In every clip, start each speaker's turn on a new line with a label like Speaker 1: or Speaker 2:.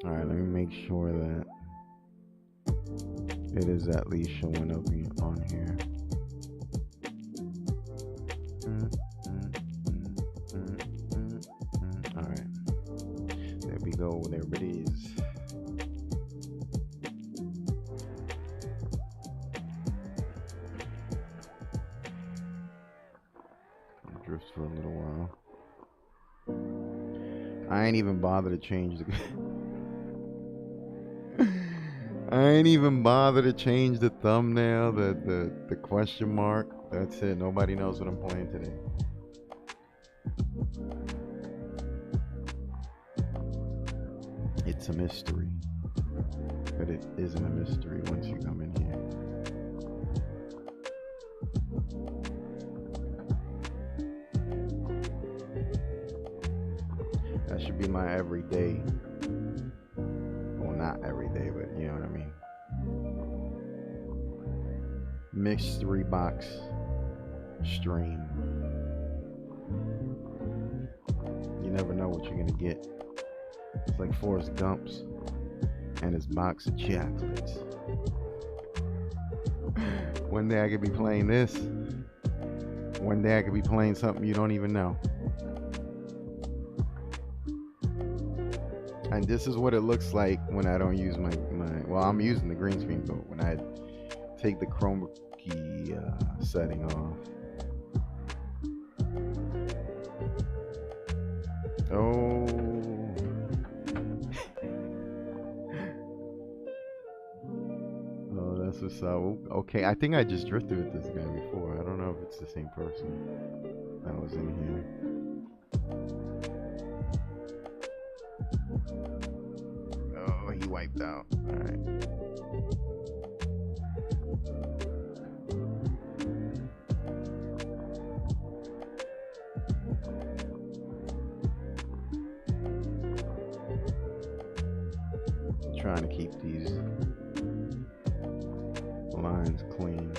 Speaker 1: All right, let me make sure that it is at least showing up on here. Mm, mm, All right, there we go. There it is. Drift for a little while. I ain't even bother to change the. I ain't even bother to change the thumbnail, the question mark. That's it. Nobody knows what I'm playing today. It's a mystery, but it isn't a mystery once you come in here. That should be my everyday. Well, not every day, but you know what I mean. Mystery box stream. You never know what you're gonna get. It's like Forrest Gump's and his box of chocolates. One day I could be playing this. One day I could be playing something you don't even know. And this is what it looks like when I don't use my well, I'm using the green screen, but when I take the chroma key setting off. Oh. Oh, that's what's up. Okay, I think I just drifted with this guy before. I don't know if it's the same person that was in here. Oh, he wiped out. All right. Trying to keep these lines clean.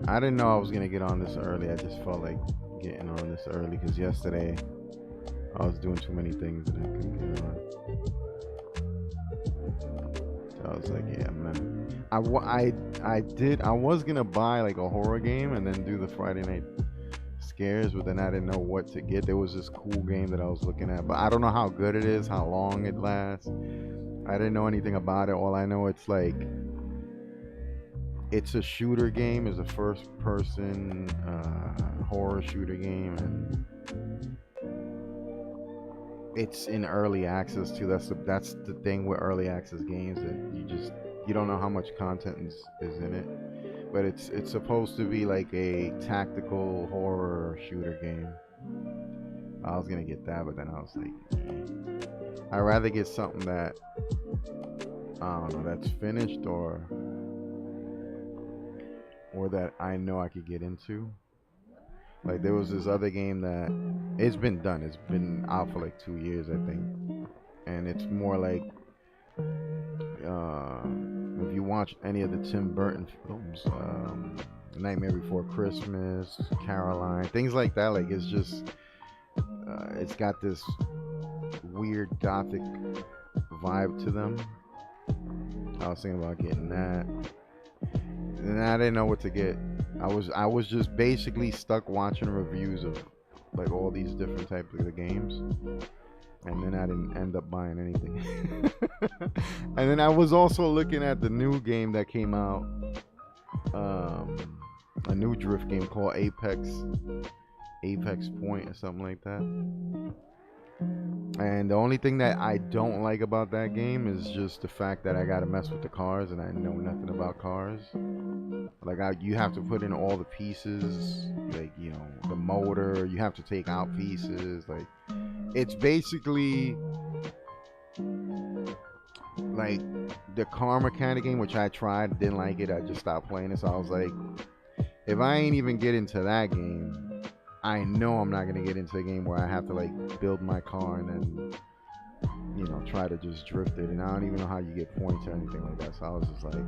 Speaker 1: I didn't know I was gonna get on this early. I just felt like getting on this early because yesterday I was doing too many things and I couldn't get on. So I was like, yeah, man. I was gonna buy like a horror game and then do the Friday night scares, but then I didn't know what to get. There was this cool game that I was looking at, but I don't know how good it is, how long it lasts. I didn't know anything about it. All I know it's like it's a shooter game, is a first person horror shooter game, and it's in early access too. That's the thing with early access games, that you don't know how much content is in it. But it's supposed to be like a tactical horror shooter game. I was gonna get that, but then I was like, I'd rather get something that I don't know, that's finished or that I know I could get into. Like there was this other game that it's been done. It's been out for like 2 years, I think, and it's more like if you watch any of the Tim Burton films, Nightmare Before Christmas, Caroline, things like that. Like it's just it's got this weird gothic vibe to them. I was thinking about getting that, and I didn't know what to get. I was just basically stuck watching reviews of like all these different types of the games, and then I didn't end up buying anything. And then I was also looking at the new game that came out, a new drift game called Apex Point or something like that. And the only thing that I don't like about that game is just the fact that I gotta mess with the cars, and I know nothing about cars. Like you have to put in all the pieces, like the motor. You have to take out pieces. Like it's basically like the car mechanic game, which I tried, didn't like it. I just stopped playing it. So I was like, if I ain't even get into that game, I know I'm not gonna get into a game where I have to like build my car and then try to just drift it. And I don't even know how you get points or anything like that. So I was just like,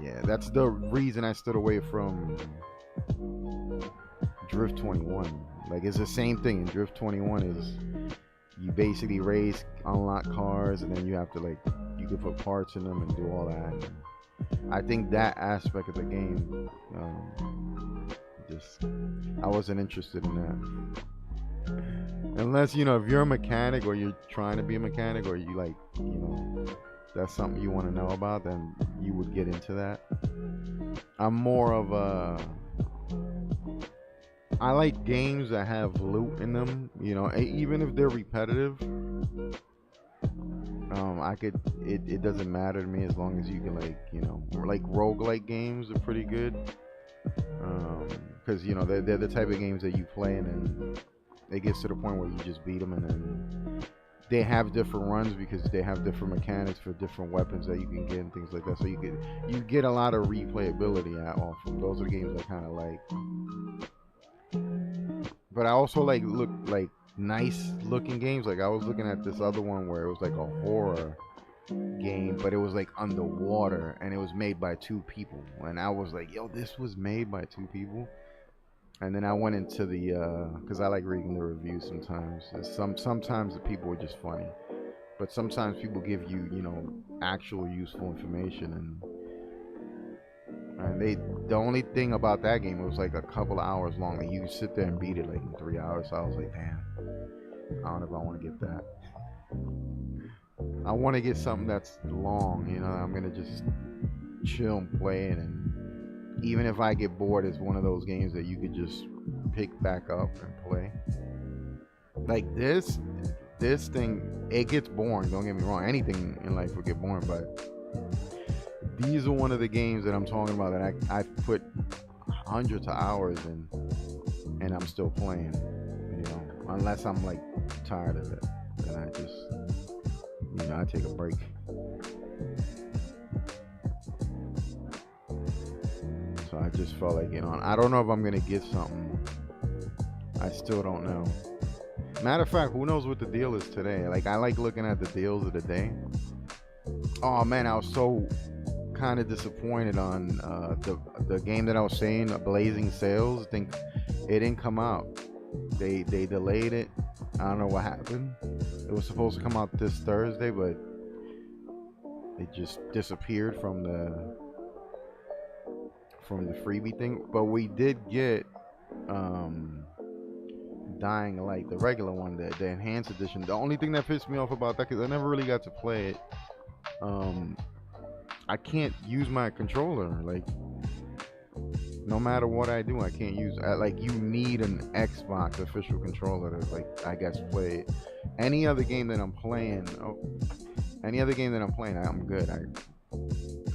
Speaker 1: yeah, that's the reason I stood away from Drift 21. Like it's the same thing. In Drift 21 is you basically race, unlock cars, and then you have to like you can put parts in them and do all that. And I think that aspect of the game, just I wasn't interested in that. Unless if you're a mechanic or you're trying to be a mechanic or you like that's something you want to know about, then you would get into that. I'm more of a I like games that have loot in them, even if they're repetitive. It doesn't matter to me as long as you can like roguelike games are pretty good. Because they're the type of games that you play and then it gets to the point where you just beat them, and then they have different runs because they have different mechanics for different weapons that you can get and things like that. So you get a lot of replayability off them. Those are the games I kind of like. But I also like nice looking games. Like I was looking at this other one where it was like a horror game, but it was like underwater and it was made by two people. And I was like, yo, this was made by two people. And then I went into the because I like reading the reviews sometimes. Sometimes the people are just funny, but sometimes people give you actual useful information. And the only thing about that game, it was like a couple of hours long. Like you could sit there and beat it like in 3 hours. So I was like, damn, I don't know if I want to get that. I want to get something that's long. I'm gonna just chill and play it, and even if I get bored, it's one of those games that you could just pick back up and play. Like this thing, it gets boring. Don't get me wrong. Anything in life will get boring, but these are one of the games that I'm talking about that I've put hundreds of hours in, and I'm still playing. Unless I'm like tired of it, then I just, I take a break. So I just felt like, I don't know if I'm gonna get something. I still don't know. Matter of fact, who knows what the deal is today? Like I like looking at the deals of the day. Oh man, I was so kind of disappointed on the game that I was saying, Blazing Sails. I think it didn't come out. They delayed it. I don't know what happened. It was supposed to come out this Thursday, but it just disappeared from the freebie thing. But we did get Dying Light, the regular one, the enhanced edition. The only thing that pissed me off about that, because I never really got to play it, I can't use my controller. Like no matter what I do, I can't use. Like you need an Xbox official controller to I guess play it. Any other game that I'm playing, I'm good.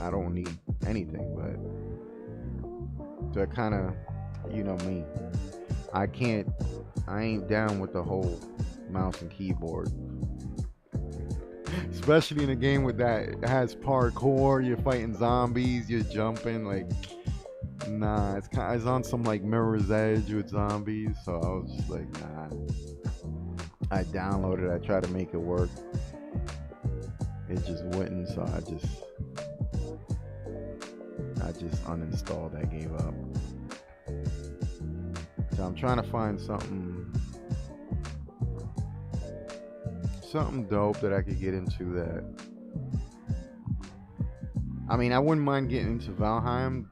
Speaker 1: I don't need anything. But to kind of, me, I ain't down with the whole mouse and keyboard. Especially in a game with that it has parkour, you're fighting zombies, you're jumping, nah, it's on some Mirror's Edge with zombies, so I was just like, nah. I downloaded it, I tried to make it work. It just wouldn't, so I just uninstalled that, gave up. So I'm trying to find something dope that I could get into that. I mean, I wouldn't mind getting into Valheim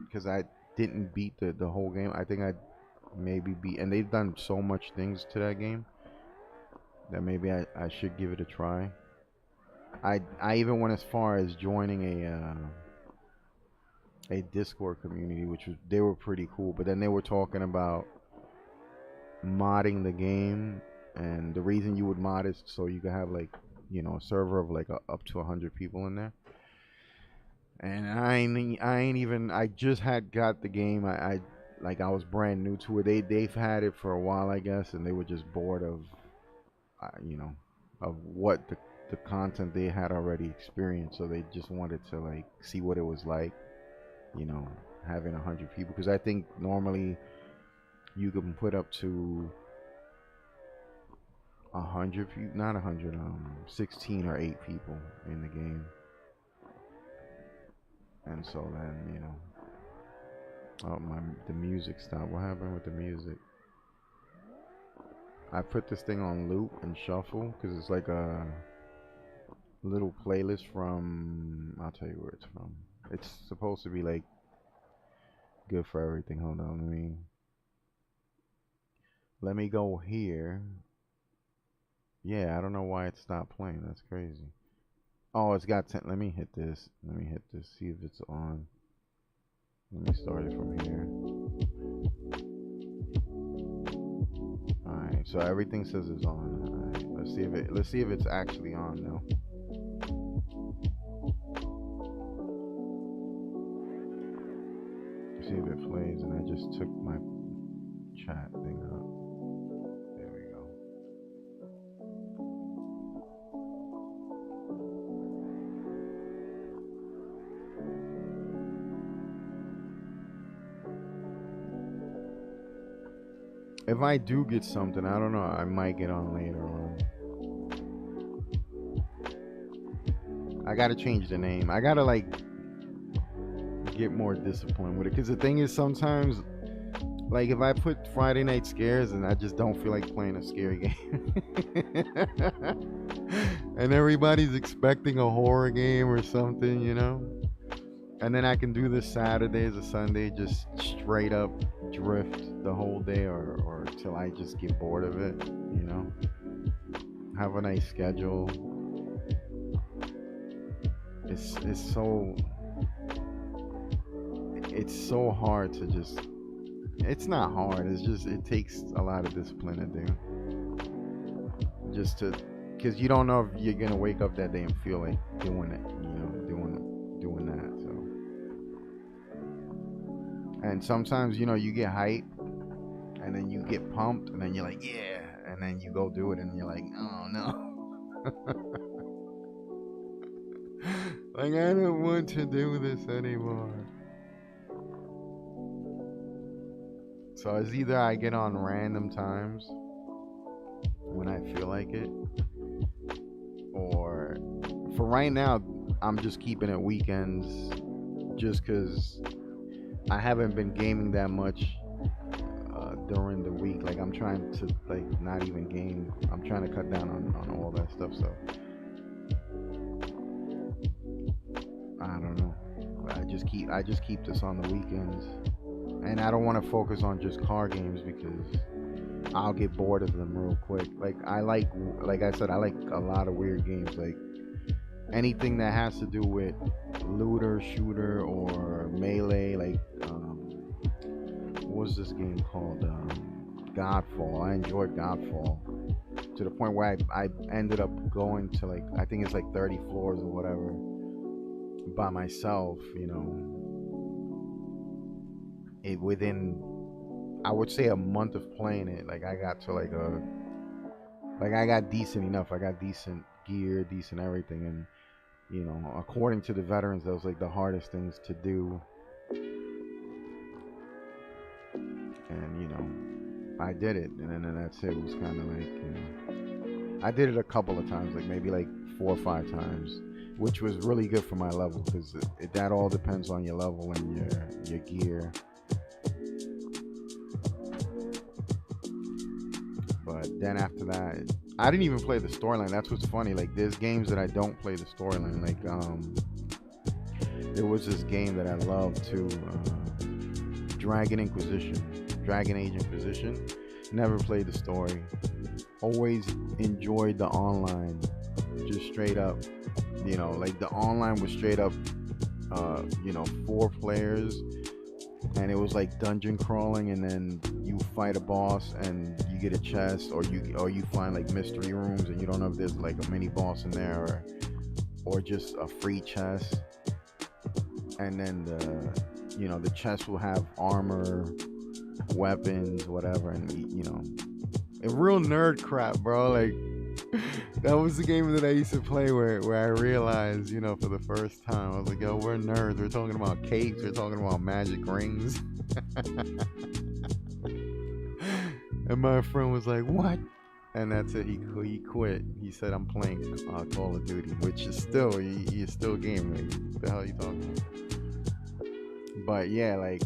Speaker 1: because I didn't beat the whole game. I think I'd maybe beat, and they've done so much things to that game that maybe I should give it a try. I even went as far as joining a Discord community, they were pretty cool. But then they were talking about modding the game, and the reason you would mod is so you can have a server of up to 100 people in there. And I just got the game. I was brand new to it. They've had it for a while, I guess, and they were just bored of of what the content they had already experienced. So they just wanted to see what it was like, having 100 people. Because I think normally you can put up to 100 people, not 100, 16 or 8 people in the game. And so then, Oh my, the music stopped. What happened with the music? I put this thing on loop and shuffle because it's like a little playlist from. I'll tell you where it's from. It's supposed to be like good for everything. Hold on, let me go here. Yeah, I don't know why it stopped playing. That's crazy. Oh, it's got 10. Let me hit this. Let me hit this. See if it's on. Let me start it from here. All right. So everything says it's on. All right. Let's see if it's actually on though. See if it plays, and I just took my chat thing up. There we go. If I do get something, I don't know. I might get on later on. I gotta change the name. I gotta like get more disciplined with it. Cause the thing is, sometimes, like if I put Friday Night Scares and I just don't feel like playing a scary game, and everybody's expecting a horror game or something, you know. And then I can do this Saturdays or Sunday, just straight up drift the whole day, or till I just get bored of it, you know. Have a nice schedule. It's so hard to just. It's not hard. It's just it takes a lot of discipline to do. Just to, because you don't know if you're gonna wake up that day and feel like doing it, you know, doing that. So, and sometimes you get hype, and then you get pumped, and then you're like, yeah, and then you go do it, and you're like, oh no. Like, I don't want to do this anymore. So it's either I get on random times when I feel like it, or for right now, I'm just keeping it weekends just because I haven't been gaming that much during the week. Like, I'm trying to, like, not even game. I'm trying to cut down on all that stuff, so I don't know. I just keep this on the weekends, and I don't want to focus on just car games because I'll get bored of them real quick. Like I said, I like a lot of weird games. Like anything that has to do with looter, shooter, or melee. Like what was this game called? Godfall. I enjoyed Godfall to the point where I ended up going to, like, I think it's like 30 floors or whatever by myself, it within, I would say, a month of playing it. Like, I got to I got decent enough. I got decent gear, decent everything, and according to the veterans, that was like the hardest things to do. And I did it, and then that's it. It was kind of like, I did it a couple of times, like maybe like 4 or 5 times, which was really good for my level, because that all depends on your level and your gear. But then after that, I didn't even play the storyline. That's what's funny. Like, there's games that I don't play the storyline. Like, there was this game that I loved too, Dragon Age Inquisition. Never played the story. Always enjoyed the online. Just straight up, like the online was straight up, 4 players, and it was like dungeon crawling, and then you fight a boss and you get a chest, or you find like mystery rooms and you don't know if there's like a mini boss in there, or just a free chest, and then the chest will have armor, weapons, whatever, and a real nerd crap, bro. Like, that was the game that I used to play where I realized, for the first time, I was like, yo, we're nerds. We're talking about capes. We're talking about magic rings. And my friend was like, what? And that's it. He quit. He said, I'm playing Call of Duty, which is still, you're still gaming. Like, what the hell are you talking about? But yeah, like,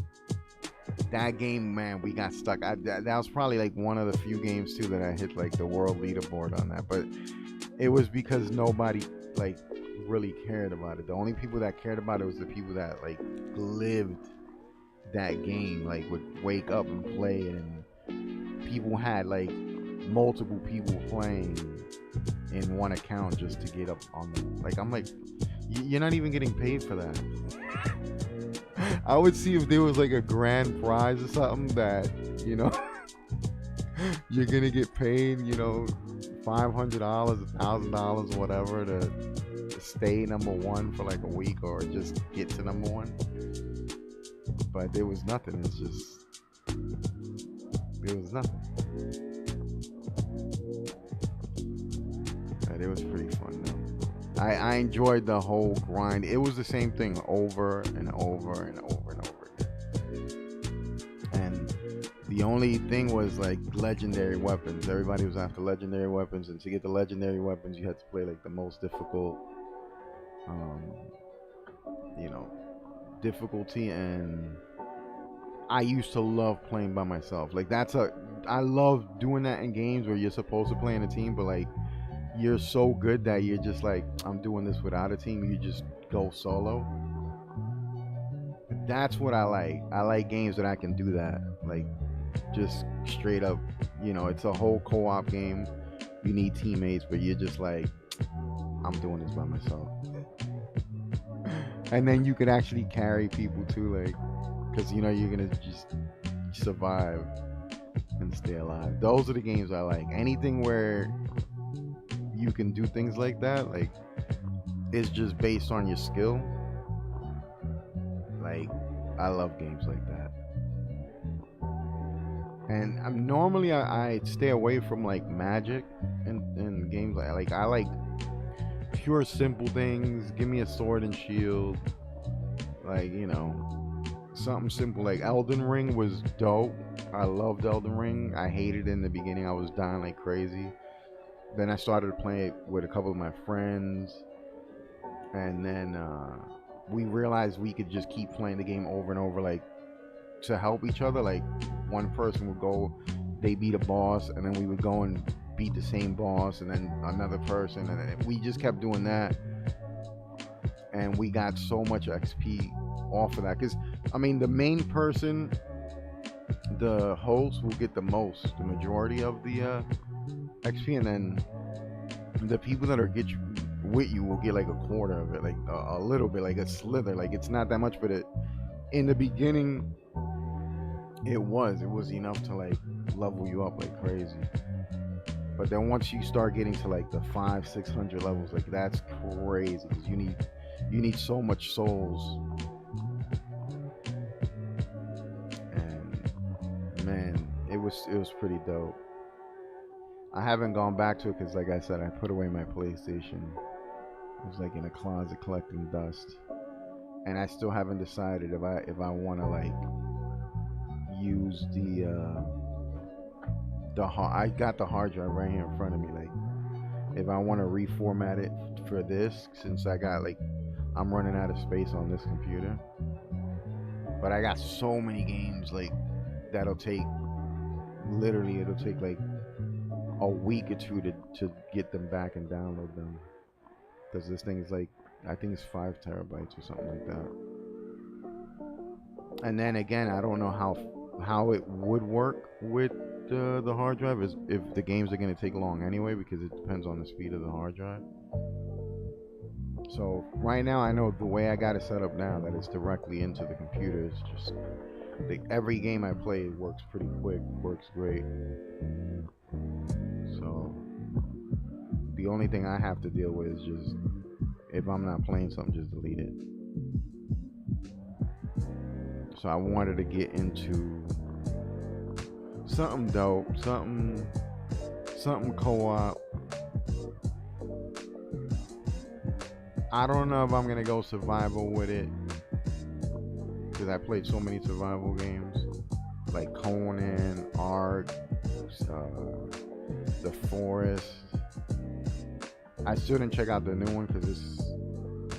Speaker 1: That game, man, we got stuck. That was probably like one of the few games too that I hit like the world leaderboard on that. But it was because nobody like really cared about it. The only people that cared about it was the people that like lived that game, like would wake up and play, and people had like multiple people playing in one account just to get up on them. Like I'm like, you're not even getting paid for that. I would see if there was like a grand prize or something that, you know, you're gonna get paid, you know, $500, $1,000, whatever, to stay number one for like a week or just get to number one. But there was nothing. It's just there was nothing. But it was pretty fun though. I enjoyed the whole grind. It was the same thing over and over and over and over again. And the only thing was like legendary weapons. Everybody was after legendary weapons, and to get the legendary weapons, you had to play like the most difficult, you know, difficulty. And I used to love playing by myself. Like I love doing that in games where you're supposed to play in a team, but like you're so good that you're just like, I'm doing this without a team. You just go solo. That's what I like. I like games that I can do that. Like just straight up, you know, it's a whole co-op game. You need teammates, but you're just like, I'm doing this by myself. And then you can actually carry people too, like, because you know you're gonna just survive and stay alive. Those are the games I like. Anything where you can do things like that, like it's just based on your skill. Like I love games like that. And I'm normally I stay away from like magic and games like I like pure simple things. Give me a sword and shield, like, you know, something simple. Like Elden Ring was dope. I loved Elden Ring. I hated it in the beginning. I was dying like crazy. Then I started playing it with a couple of my friends, and then we realized we could just keep playing the game over and over, like to help each other. Like one person would go, they beat a boss, and then we would go and beat the same boss, and then another person, and then we just kept doing that, and we got so much XP off of that. Because I mean, the main person, the host, will get the majority of the XP, and then the people that are with you will get like a quarter of it, like a little bit, like a slither. Like it's not that much, but in the beginning it was enough to like level you up like crazy. But then once you start getting to like the 500-600 levels, like that's crazy, because you need so much souls. And man, it was pretty dope. I haven't gone back to it because, like I said, I put away my PlayStation. It was like in a closet collecting dust, and I still haven't decided if I want to like use I got the hard drive right here in front of me. Like, if I want to reformat it for this, since I'm running out of space on this computer. But I got so many games like it'll take like a week or two to get them back and download them, because this thing is like, I think it's 5 terabytes or something like that. And then again, I don't know how it would work with the hard drive, is if the games are going to take long anyway, because it depends on the speed of the hard drive. So right now I know the way I got it set up now, that it's directly into the computer. It's just like every game I play works pretty quick, works great. So the only thing I have to deal with is just, if I'm not playing something, just delete it. So I wanted to get into something dope, something co-op. I don't know if I'm gonna go survival with it, because I played so many survival games like Conan, Ark, The Forest. I still didn't check out the new one because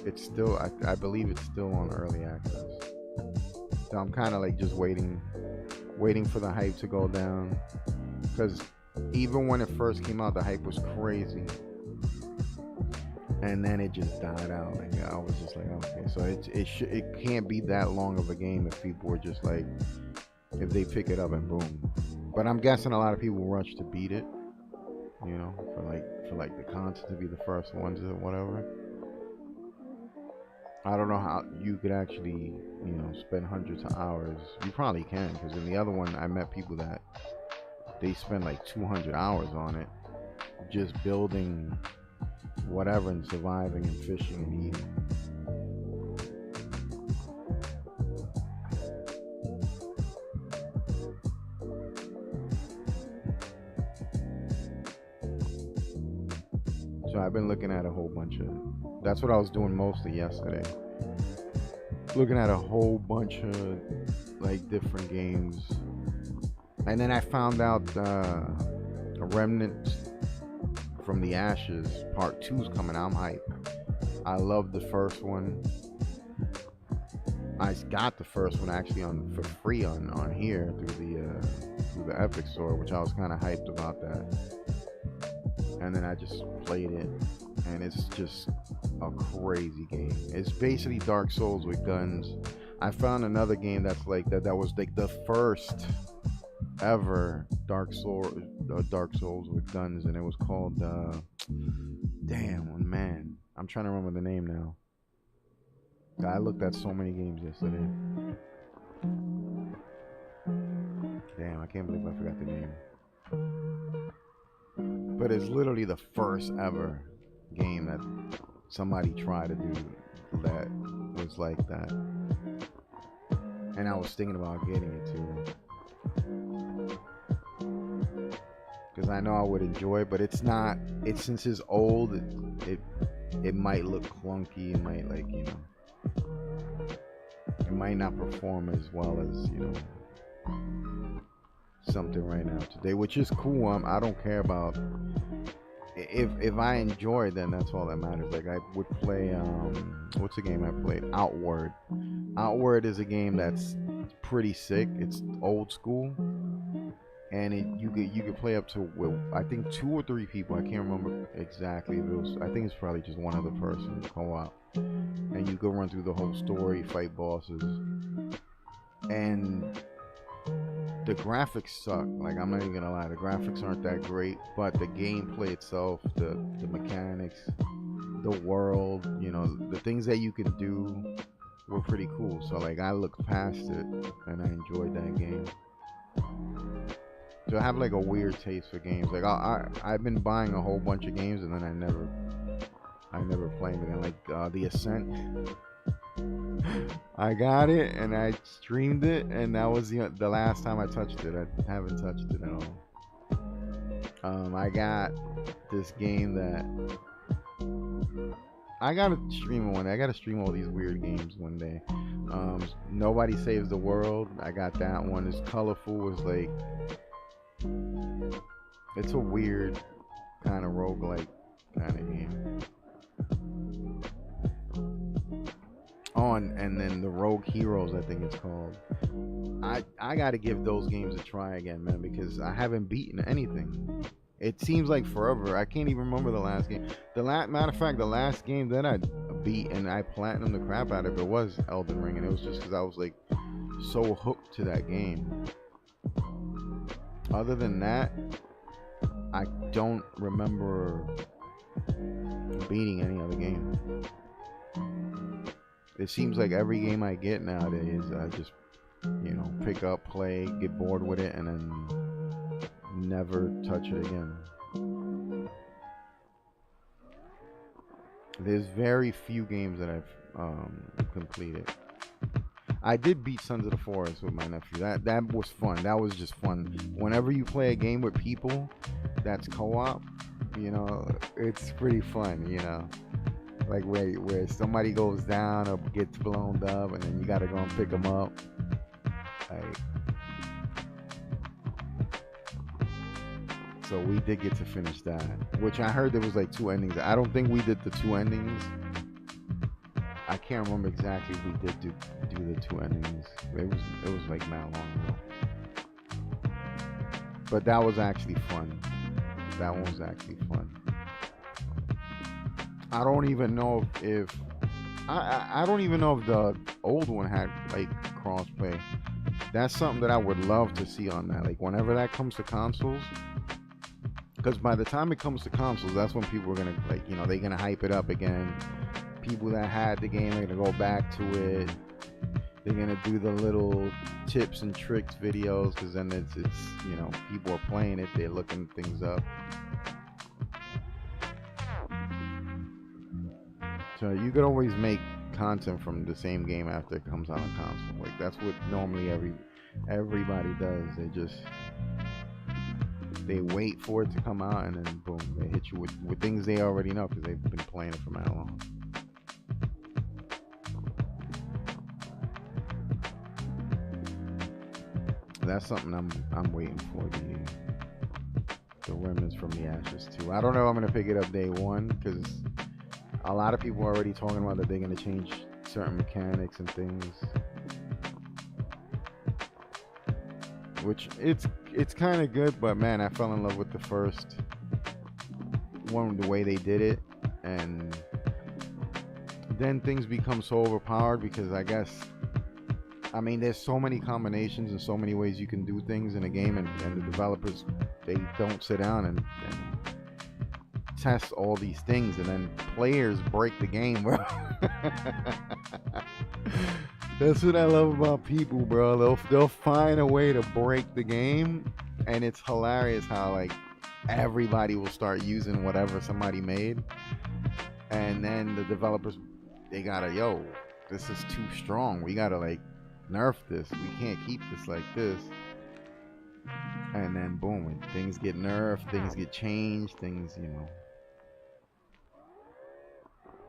Speaker 1: it's still, I believe it's still on early access. So I'm kind of like just waiting for the hype to go down. Because even when it first came out, the hype was crazy. And then it just died out. Like I was just like, okay, so it can't be that long of a game if people were just like, if they pick it up and boom. But I'm guessing a lot of people rush to beat it, you know, for like the content to be the first ones or whatever. I don't know how you could actually, you know, spend hundreds of hours. You probably can, because in the other one, I met people that they spend like 200 hours on it, just building whatever and surviving and fishing and eating. So I've been looking at a whole bunch of. That's what I was doing mostly yesterday. Looking at a whole bunch of like different games, and then I found out a Remnant from the Ashes Part 2 is coming out. I'm hyped. I love the first one. I got the first one actually for free on here through the Epic Store, which I was kind of hyped about that. And then I just played it, and it's just a crazy game. It's basically Dark Souls with guns. I found another game that's like that. That was like the first ever Dark Souls with guns, and it was called damn man, I'm trying to remember the name now. I looked at so many games yesterday. Damn, I can't believe I forgot the name. But it's literally the first ever game that somebody tried to do that was like that. And I was thinking about getting it too. Because I know I would enjoy it, but it's not. It's since it's old, it might look clunky. It might like, you know, it might not perform as well as, you know, something right now today, which is cool. I don't care about if I enjoy it, then that's all that matters. Like I would play what's the game I played? Outward. Outward is a game that's pretty sick. It's old school, and you could play up to, well, I think 2 or 3 people. I can't remember exactly. If it was, I think it's probably just one other person co-op, and you go run through the whole story, fight bosses, and the graphics suck. Like, I'm not even gonna lie, the graphics aren't that great, but the gameplay itself, the mechanics, the world, you know, the things that you can do were pretty cool. So like I looked past it and I enjoyed that game. So I have like a weird taste for games. Like I've been buying a whole bunch of games and then I never play them again. Like The Ascent. I got it and I streamed it, and that was the last time I touched it. I haven't touched it at all. I got this game that I gotta stream one day. I gotta stream all these weird games one day. Nobody Saves the World. I got that one. It's colorful. It's like, it's a weird kind of roguelike kind of game. Oh, and then the Rogue Heroes, I think it's called. I gotta give those games a try again, man, because I haven't beaten anything. It seems like forever. I can't even remember the last game. Matter of fact, the last game that I beat and I platinumed the crap out of it was Elden Ring, and it was just because I was like so hooked to that game. Other than that, I don't remember beating any other game. It seems like every game I get nowadays, I just, you know, pick up, play, get bored with it, and then never touch it again. There's very few games that I've completed. I did beat Sons of the Forest with my nephew. That was fun. That was just fun. Whenever you play a game with people that's co-op, you know, it's pretty fun, you know. Like where somebody goes down or gets blown up, and then you gotta go and pick them up. Like, so we did get to finish that, which I heard there was like 2 endings. I don't think we did the 2 endings. I can't remember exactly if we did do the 2 endings. It was like not long ago. But that was actually fun. That one was actually fun. I don't even know if I don't even know if the old one had like crossplay. That's something that I would love to see on that. Like whenever that comes to consoles, because by the time it comes to consoles, that's when people are gonna like, you know, they're gonna hype it up again. People that had the game are gonna go back to it. They're gonna do the little tips and tricks videos, because then it's you know, people are playing it, they're looking things up. So you could always make content from the same game after it comes out on console. Like that's what normally everybody does. They wait for it to come out, and then boom, they hit you with things they already know because they've been playing it for how long. That's something I'm waiting for, the Remnants from the Ashes 2. I don't know if I'm gonna pick it up day one, because a lot of people are already talking about that they're gonna change certain mechanics and things, which it's kind of good. But man, I fell in love with the first one, the way they did it, and then things become so overpowered because I mean, there's so many combinations and so many ways you can do things in a game, and the developers, they don't sit down and test all these things, and then players break the game, bro. That's what I love about people, bro. They'll find a way to break the game, and it's hilarious how like everybody will start using whatever somebody made, and then the developers, they gotta, yo, this is too strong. We gotta like nerf this. We can't keep this like this. And then boom, things get nerfed, things get changed, things, you know.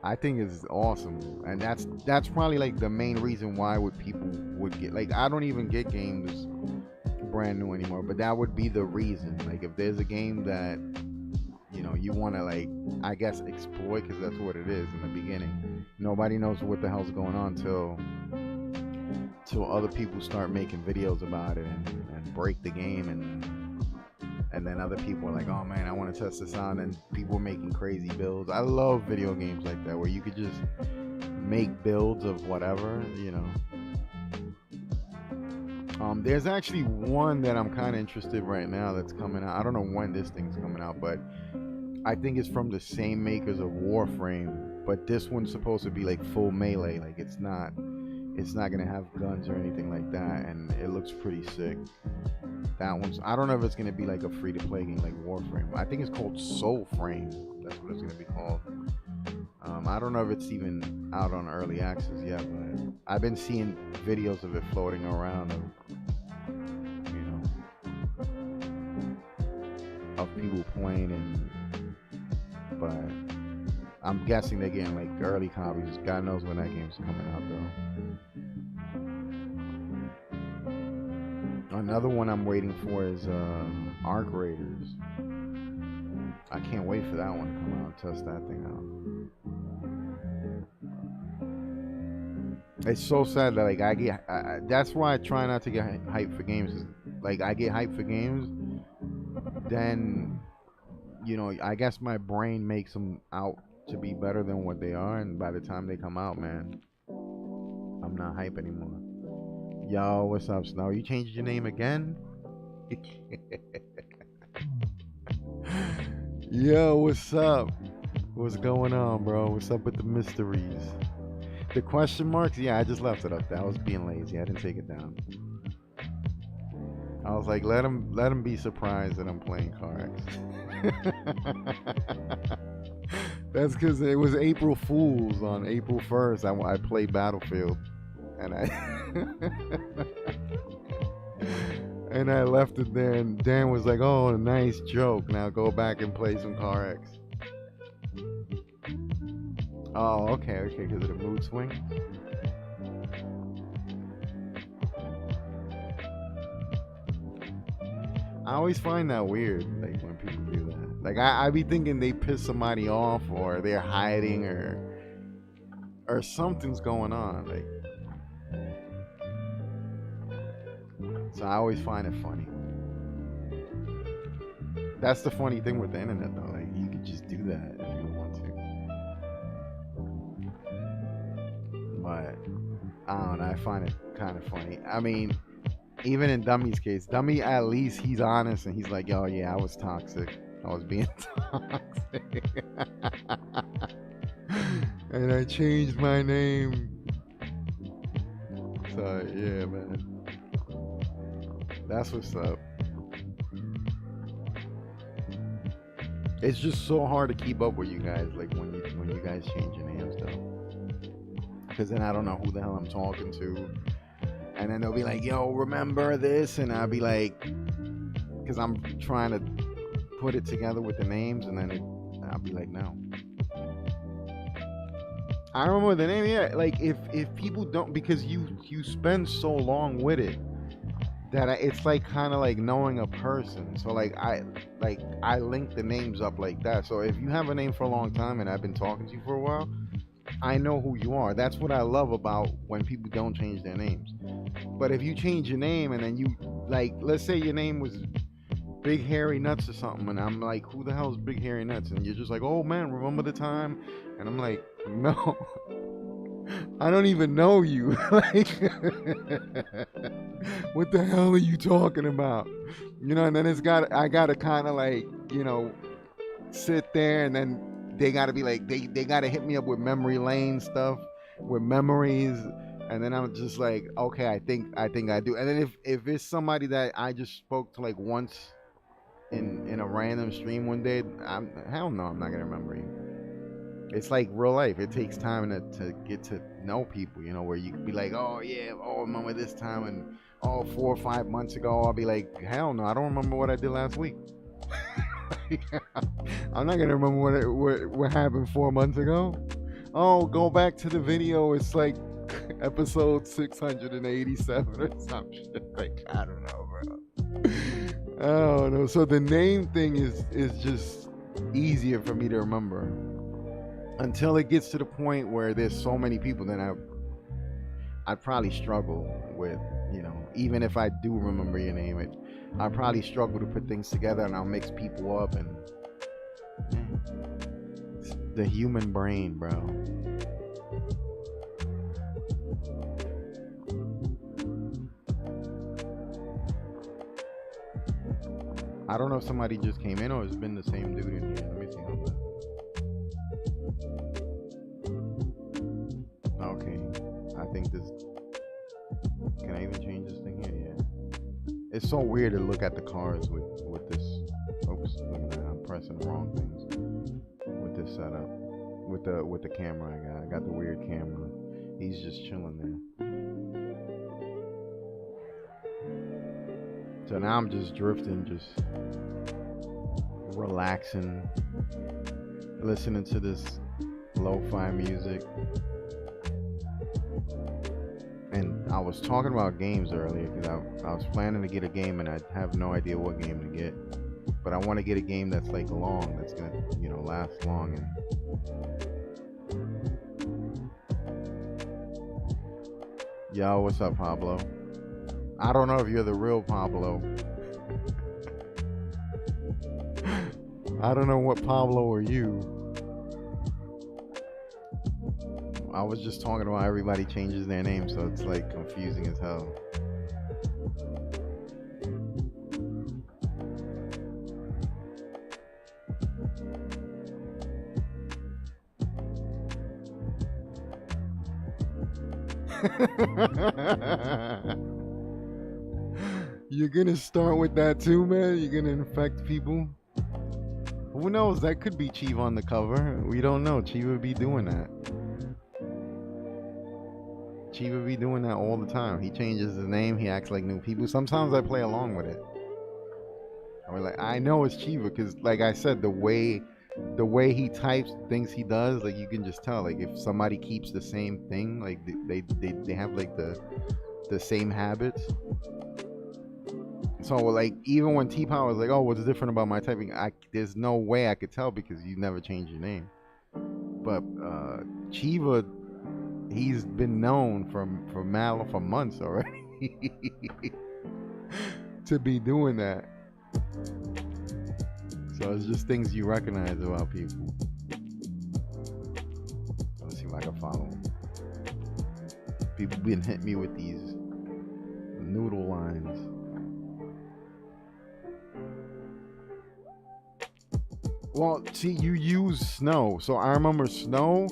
Speaker 1: I think it's awesome, and that's probably like the main reason why people would get, like, I don't even get games brand new anymore, but that would be the reason. Like if there's a game that, you know, you want to like, I guess, exploit, because that's what it is in the beginning. Nobody knows what the hell's going on till other people start making videos about it and break the game, and then other people are like, oh man, I want to test this out, and people are making crazy builds. I love video games like that, where you could just make builds of whatever, you know. There's actually one that I'm kind of interested right now that's coming out. I don't know when this thing's coming out, but I think it's from the same makers of Warframe, but this one's supposed to be like full melee. Like it's not gonna have guns or anything like that, and it looks pretty sick. That one's, I don't know if it's gonna be like a free-to-play game like Warframe. I think it's called Soulframe. That's what it's gonna be called. I don't know if it's even out on early access yet, but I've been seeing videos of it floating around, of people playing, but I'm guessing they're getting like early copies. God knows when that game's coming out though. Another one I'm waiting for is Arc Raiders. I can't wait for that one to come out, test that thing out. It's so sad that like that's why I try not to get hyped for games. Like I get hyped for games, then, you know, I guess my brain makes them out to be better than what they are, and by the time they come out, man, I'm not hype anymore. Yo, what's up, Snow? You changed your name again? Yo, what's up? What's going on, bro? What's up with the mysteries? The question marks? Yeah, I just left it up there. I was being lazy. I didn't take it down. I was like, let him be surprised that I'm playing Car X. That's because it was April Fools. On April 1st, I played Battlefield, and I left it there, and Dan was like, oh, a nice joke. Now go back and play some Car X. Oh, okay, because of the mood swing. I always find that weird, like when people do that. Like I be thinking they piss somebody off, or they're hiding, or or something's going on. Like, so I always find it funny. That's the funny thing with the internet, though. Like, you could just do that if you want to. But I don't know. I find it kind of funny. I mean, even in Dummy's case, Dummy, at least he's honest and he's like, "Yo, yeah, I was toxic. I was being toxic, and I changed my name." So yeah, man, that's what's up. It's just so hard to keep up with you guys, like when you guys change your names, though, because then I don't know who the hell I'm talking to, and then they'll be like, "Yo, remember this?" And I'll be like, because I'm trying to put it together with the names, and then I'll be like, "No, I remember the name." Yeah, like if people don't, because you spend so long with it that it's like kind of like knowing a person. So like I link the names up like that. So if you have a name for a long time and I've been talking to you for a while, I know who you are. That's what I love about when people don't change their names. But if you change your name and then you, like, let's say your name was Big Hairy Nuts or something, and I'm like, who the hell is Big Hairy Nuts? And you're just like, oh man, remember the time? And I'm like, no, I don't even know you. Like, what the hell are you talking about? You know, and then I gotta kind of like, sit there, and then they gotta be like, they gotta hit me up with memory lane stuff, with memories, and then I'm just like, okay, I think I do. And then if it's somebody that I just spoke to like once in a random stream one day, hell no, I'm not gonna remember you. It's like real life. It takes time to get to know people, where you can be like, oh yeah, oh, remember this time, and oh, 4 or 5 months ago, I'll be like, hell no, I don't remember what I did last week. I'm not gonna remember what happened 4 months ago. Oh, go back to the video. It's like episode 687 or some shit. Like, I don't know, bro. I don't know. So the name thing is just easier for me to remember. Until it gets to the point where there's so many people, then I'd probably struggle with, even if I do remember your name, I probably struggle to put things together, and I'll mix people up, and it's the human brain, bro. I don't know if somebody just came in or it's been the same dude in here. Let me see. Okay, I think this. Can I even change this thing here? Yeah. It's so weird to look at the cars with this. Oops, look at that. I'm pressing the wrong things with this setup. With the camera I got the weird camera. He's just chilling there. So now I'm just drifting, just relaxing, listening to this lo-fi music. And I was talking about games earlier because I was planning to get a game, and I have no idea what game to get. But I want to get a game that's like long, that's gonna last long. And yo, what's up, Pablo? I don't know if you're the real Pablo. I don't know what Pablo are you. I was just talking about everybody changes their name, so it's like confusing as hell. You're gonna start with that too, man? You're gonna infect people? Who knows? That could be Chiva on the cover. We don't know. Chiva be doing that. Chiva be doing that all the time. He changes his name. He acts like new people. Sometimes I play along with it. I know it's Chiva because, like I said, the way he types things he does, like you can just tell. Like if somebody keeps the same thing, like they have like the same habits. So like even when T-Power was like, oh, what's different about my typing? There's no way I could tell because you never changed your name. But Chiva he's been known for months already to be doing that. So it's just things you recognize about people. Let's see if I can follow them. People been hitting me with these noodle lines. Well, see, you use Snow. So I remember Snow.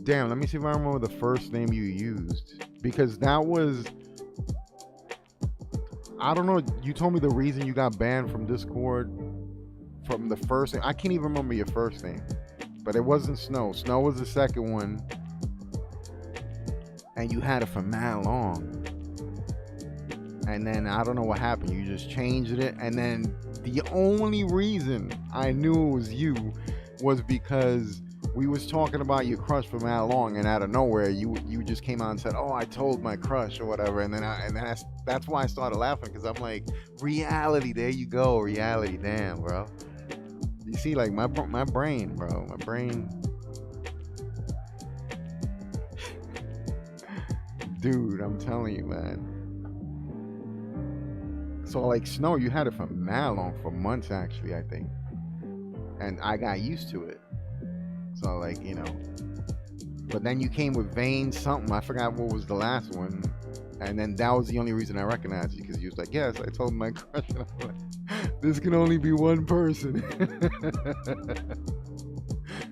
Speaker 1: Damn, let me see if I remember the first name you used. Because that was, I don't know, you told me the reason you got banned from Discord from the first name. I can't even remember your first name. But it wasn't Snow. Snow was the second one. And you had it for mad long. And then I don't know what happened. You just changed it. And then the only reason I knew it was you was because we was talking about your crush for mad long, and out of nowhere you just came out and said, "Oh, I told my crush" or whatever. And then that's why I started laughing, because I'm like, reality. There you go, reality. Damn, bro. You see, like my brain, bro. My brain. Dude, I'm telling you, man. So like Snow, you had it for mad long, for months actually, I think. And I got used to it. So like, you know. But then you came with Vane something. I forgot what was the last one. And then that was the only reason I recognized you, because you was like, yes, I told my crush. And I'm like, this can only be one person.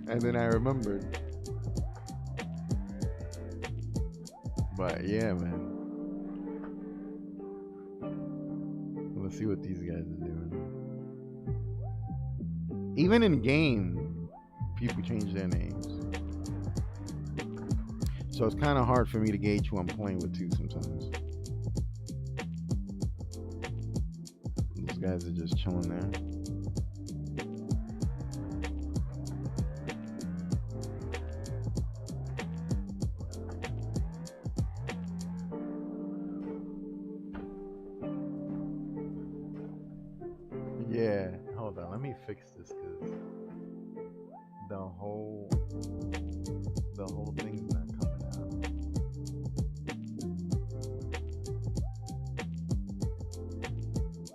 Speaker 1: And then I remembered. But yeah, man. Let's see what these guys are doing. Even in game, people change their names. So it's kind of hard for me to gauge who I'm playing with too sometimes. These guys are just chilling there. Yeah, hold on. Let me fix this, because the whole thing's not coming out.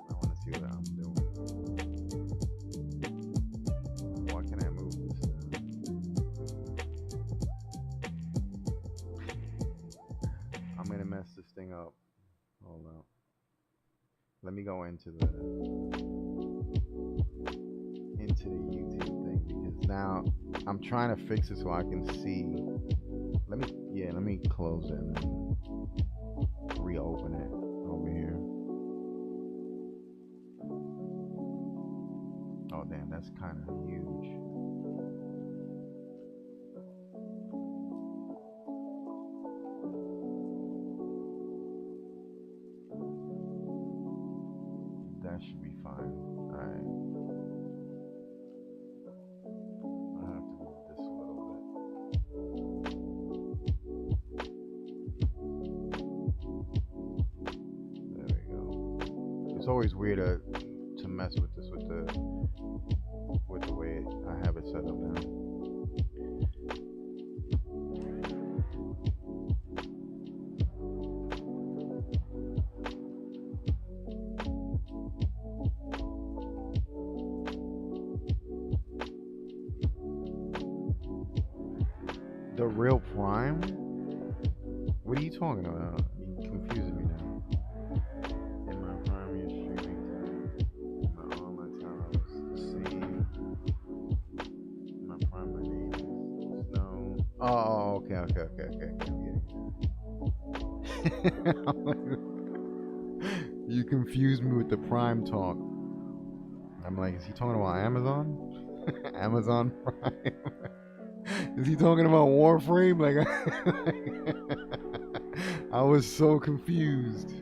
Speaker 1: I want to see what I'm doing. Why can I move this now? I'm gonna mess this thing up. Hold on. Let me go into the YouTube thing, because now I'm trying to fix it so I can see. Let me close it and then reopen it over here. Oh damn, that's kind of huge. That should be fine. Alright. I have to move this a little bit. There we go. It's always weird to mess with this with the way I have it set up now. The real Prime? What are you talking about? You're confusing me now. In my Prime, you're streaming time. My online time was the same. My Prime, my name is Snow. Oh, okay. I'm getting it. You confused me with the Prime talk. I'm like, is he talking about Amazon? Amazon Prime? Is he talking about Warframe? Like, I was so confused.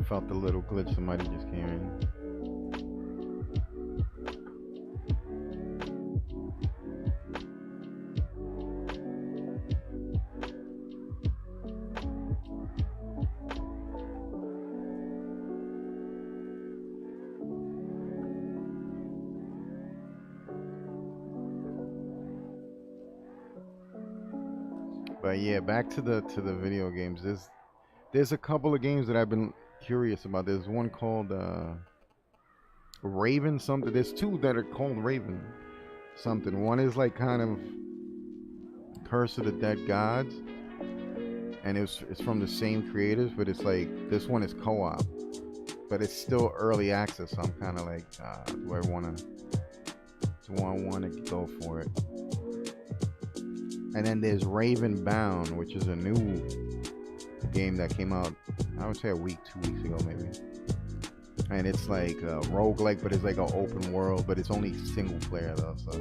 Speaker 1: felt the little glitch. Somebody just came in. But yeah, back to the video games. There's a couple of games that I've been curious about. There's one called Raven something. There's two that are called Raven something. One is like kind of Curse of the Dead Gods, and it's from the same creators, but it's like this one is co-op, but it's still early access. So I'm kind of like, do I want to go for it? And then there's Raven Bound, which is a new game that came out, I would say a week, 2 weeks ago maybe. And it's like a roguelike, but it's like an open world, but it's only single player though, so.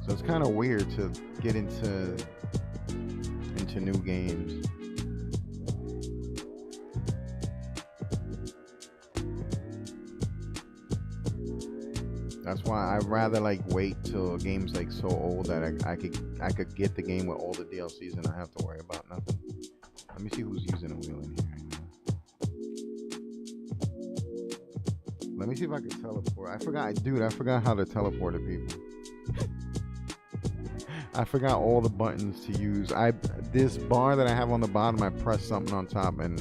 Speaker 1: So it's kind of weird to get into new games. That's why I'd rather like wait till a game's like so old that I could get the game with all the DLCs and I have to worry about nothing. Let me see who's using a wheel in here right now. Let me see if I can teleport. I forgot how to teleport to people. I forgot all the buttons to use. This bar that I have on the bottom, I pressed something on top and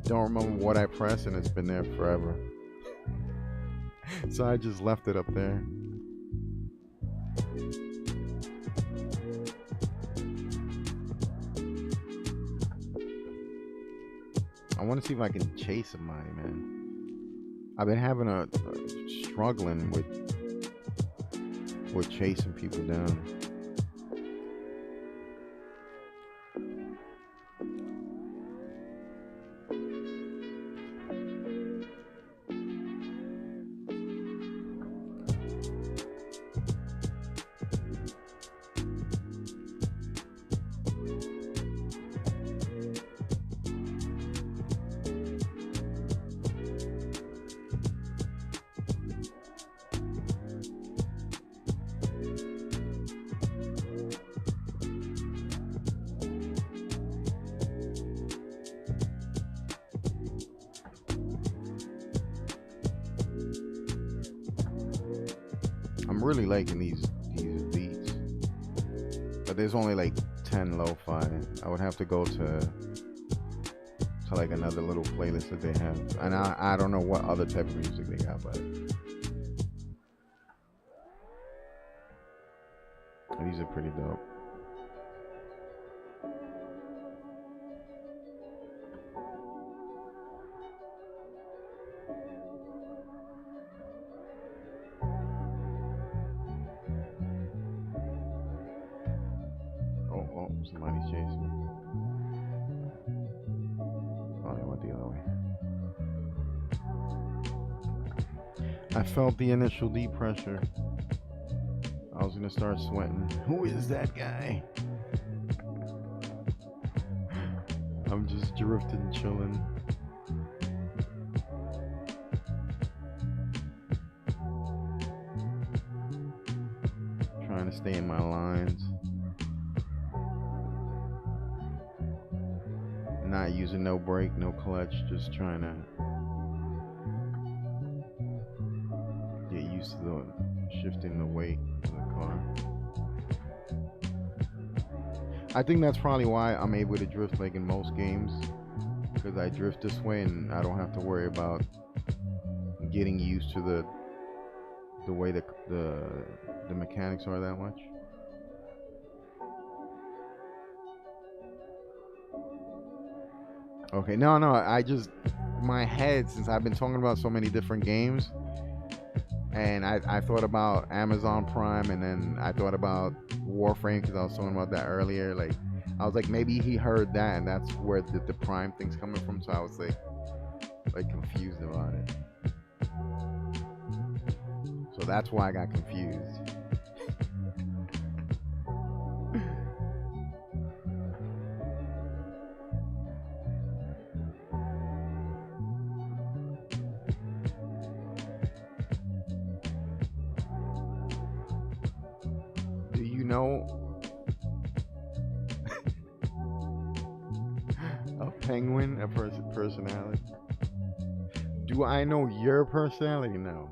Speaker 1: don't remember what I pressed, and it's been there forever. So I just left it up there. I want to see if I can chase somebody, man. I've been having a struggling with chasing people down. I'm really liking these beats, but there's only like 10 lo-fi. I would have to go to like another little playlist that they have, and I don't know what other type of music they got, but these are pretty dope. Oh, somebody's chasing me. Oh, they went the other way. I felt the initial deep pressure. I was gonna start sweating. Who is that guy? I'm just drifting, chilling. Trying to stay in my lines. Not using no brake, no clutch, just trying to get used to the shifting the weight of the car. I think that's probably why I'm able to drift like in most games, because I drift this way and I don't have to worry about getting used to the way the mechanics are that much. Okay, no, I just, my head, since I've been talking about so many different games, and I thought about Amazon Prime, and then I thought about Warframe, because I was talking about that earlier. Like, I was like, maybe he heard that, and that's where the Prime thing's coming from, so I was like confused about it. So that's why I got confused. penguin a personality? Do I know your personality? No.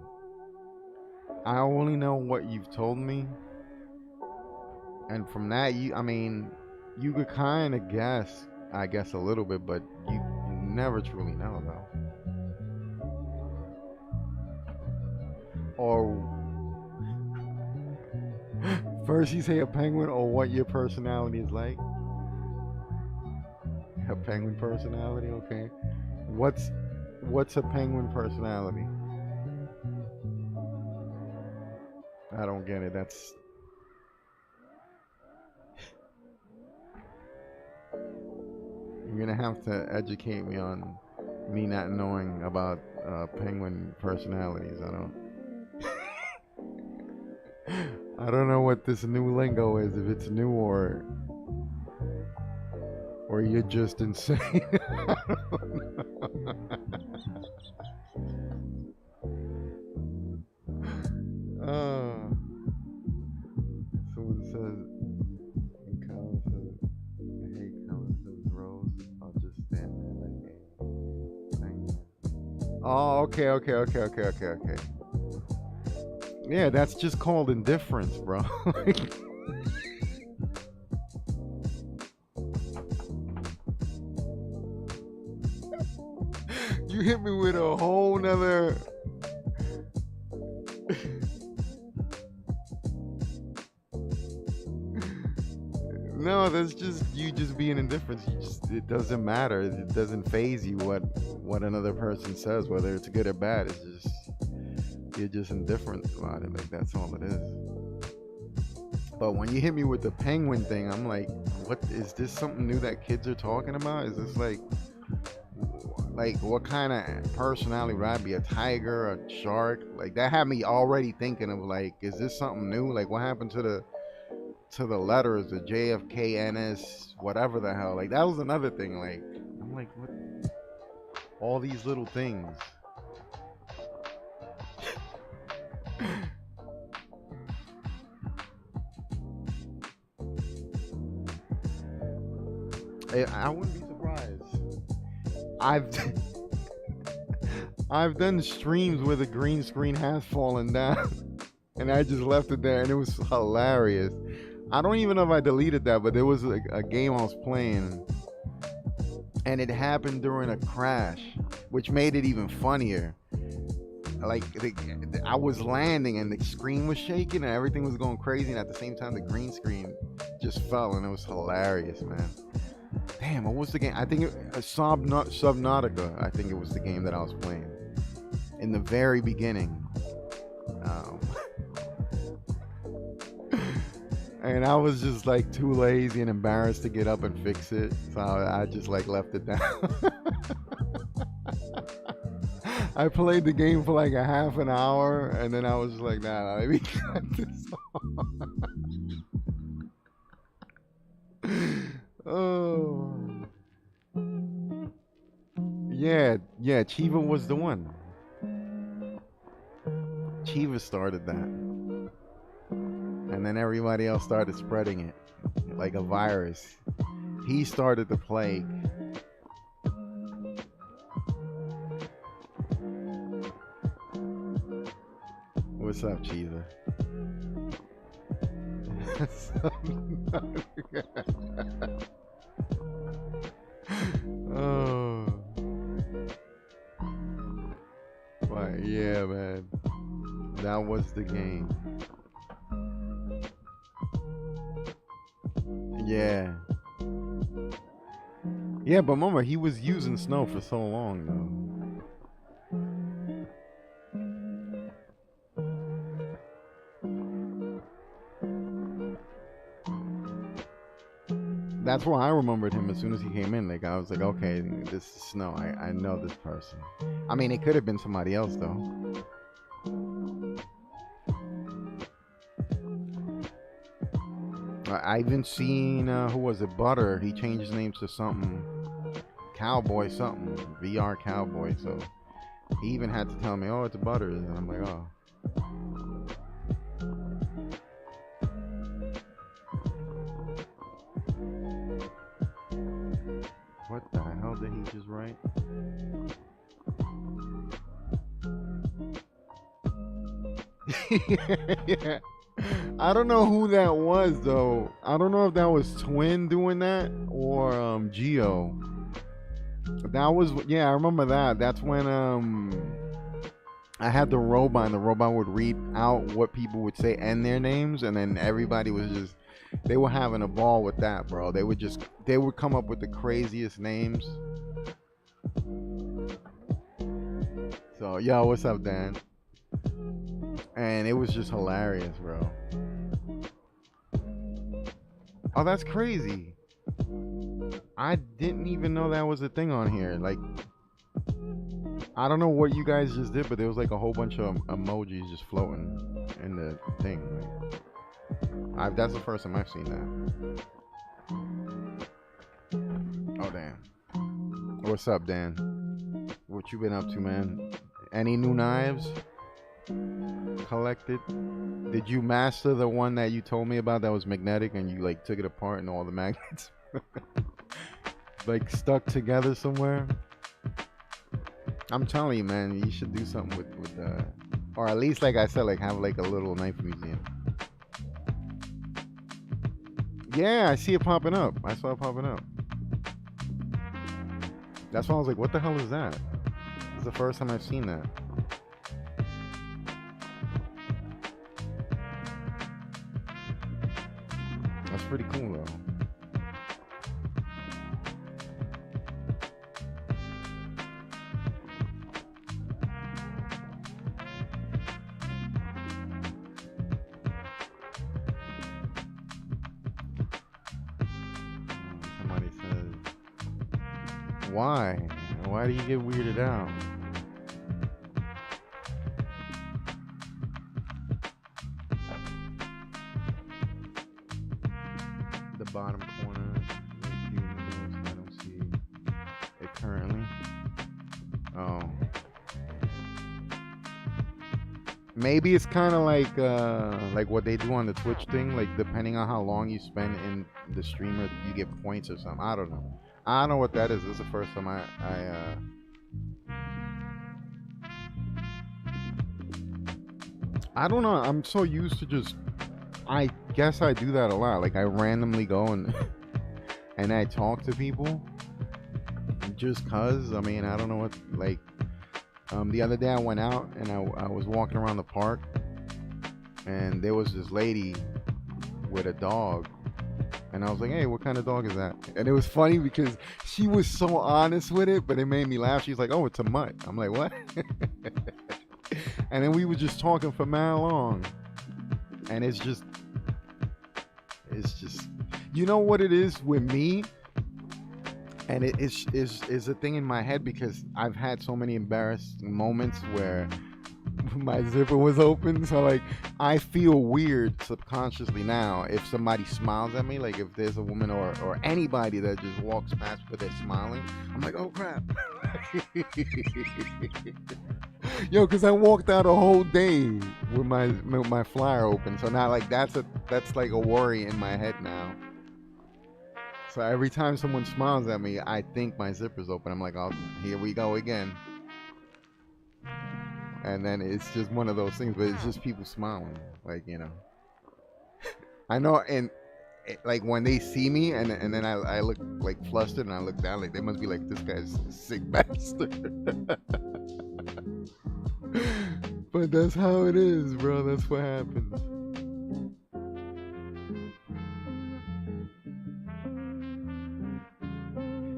Speaker 1: I only know what you've told me, and from that, I mean, you could kind of guess, I guess a little bit, but you never truly know though. Or first you say a penguin, or what your personality is like. A penguin personality, okay. What's a penguin personality? I don't get it. You're gonna have to educate me on me not knowing about penguin personalities. I don't know what this new lingo is. If it's new or you're just insane. I don't know. Someone says, Colin says, hey, Colin says, Rose, I'll just stand there like a penguin. Oh, okay. Yeah, that's just called indifference, bro. You hit me with a whole nother. No, that's just you just being indifferent. It doesn't matter. It doesn't phase you what another person says, whether it's good or bad. It's just you're just indifferent about it. Like that's all it is. But when you hit me with the penguin thing, I'm like, what is this something new that kids are talking about? Is this like what kind of personality would I be? A tiger, a shark? Like that had me already thinking of like, is this something new? Like what happened to the letters, the JFKNS, whatever the hell? Like that was another thing. Like I'm like, what? All these little things. I wouldn't be surprised. I've I've done streams where the green screen has fallen down, and I just left it there, and it was hilarious. I don't even know if I deleted that, but there was a game I was playing, and it happened during a crash, which made it even funnier. Like I was landing, and the screen was shaking, and everything was going crazy, and at the same time, the green screen just fell, and it was hilarious, man. Damn, what was the game? I think Subnautica. I think it was the game that I was playing in the very beginning. Um, and I was just like too lazy and embarrassed to get up and fix it, so I just like left it down. I played the game for like a half an hour, and then I was like, nah, let me cut this off. Oh. Yeah, Chiva was the one. Chiva started that. And then everybody else started spreading it like a virus. He started the plague. What's up, Chiva? Oh. Right, yeah, man. That was the game. Yeah. Yeah, but remember, he was using snow for so long, though. That's why I remembered him as soon as he came in. Like, I was like, okay, this is Snow. I know this person. I mean, it could have been somebody else, though. I even seen, who was it, Butter. He changed his name to something, Cowboy something, VR Cowboy. So he even had to tell me, oh, it's Butter. And I'm like, oh. What the hell did he just write? Yeah. I don't know who that was though. I don't know if that was Twin doing that or Geo. That was, yeah, I remember that. That's when I had the robot and the robot would read out what people would say and their names, and then everybody was just, they were having a ball with that, bro. They would come up with the craziest names. So, yo, what's up, Dan? And it was just hilarious, bro. Oh, that's crazy. I didn't even know that was a thing on here. Like, I don't know what you guys just did, but there was like a whole bunch of emojis just floating in the thing. Like, that's the first time I've seen that. Oh, damn. What's up, Dan? What you been up to, man? Any new knives collected? Did you master the one that you told me about that was magnetic and you like took it apart and all the magnets like stuck together somewhere? I'm telling you, man, you should do something with or at least, like I said, like have like a little knife museum. Yeah, I see it popping up. I saw it popping up. That's why I was like, what the hell is that? It's the first time I've seen that. That's pretty cool though. Somebody says, why? Why do you get weirded out? The bottom corner, a few notes. I don't see it currently. Oh. Maybe it's kind of like what they do on the Twitch thing. Like depending on how long you spend in the streamer, you get points or something. I don't know. I don't know what that is. This is the first time I don't know. I'm so used to just. I guess I do that a lot. Like I randomly go and and I talk to people just cause. I mean, I don't know what like. The other day I went out and I was walking around the park and there was this lady with a dog and I was like, hey, what kind of dog is that? And it was funny because she was so honest with it, but it made me laugh. She's like, oh, it's a mutt. I'm like, what? And then we were just talking for mad long, and it's just you know what it is with me, and it is a thing in my head because I've had so many embarrassing moments where my zipper was open, so like I feel weird subconsciously now if somebody smiles at me, like if there's a woman or anybody that just walks past but they're smiling, I'm like, oh crap. Yo, because I walked out a whole day with my flyer open, so now like that's like a worry in my head now. So every time someone smiles at me, I think my zipper's open. I'm like, oh, here we go again. And then it's just one of those things, but it's just people smiling, like, you know. I know, and like when they see me, and then I look like flustered, and I look down, like they must be like, this guy's a sick bastard. But that's how it is, bro. That's what happens.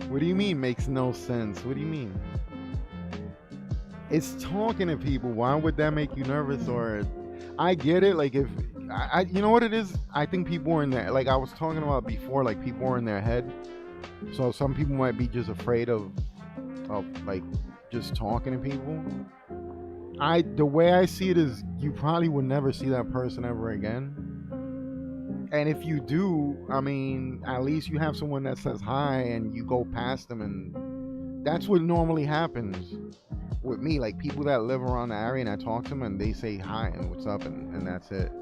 Speaker 1: What do you mean makes no sense? What do you mean? It's talking to people. Why would that make you nervous? Or I get it. Like if I you know what it is? I think people are in there. Like I was talking about before. Like people are in their head. So some people might be just afraid of like just talking to people. The way I see it is, you probably would never see that person ever again. And if you do, I mean, at least you have someone that says hi and you go past them, and that's what normally happens with me. Like people that live around the area and I talk to them and they say hi and what's up, and that's it.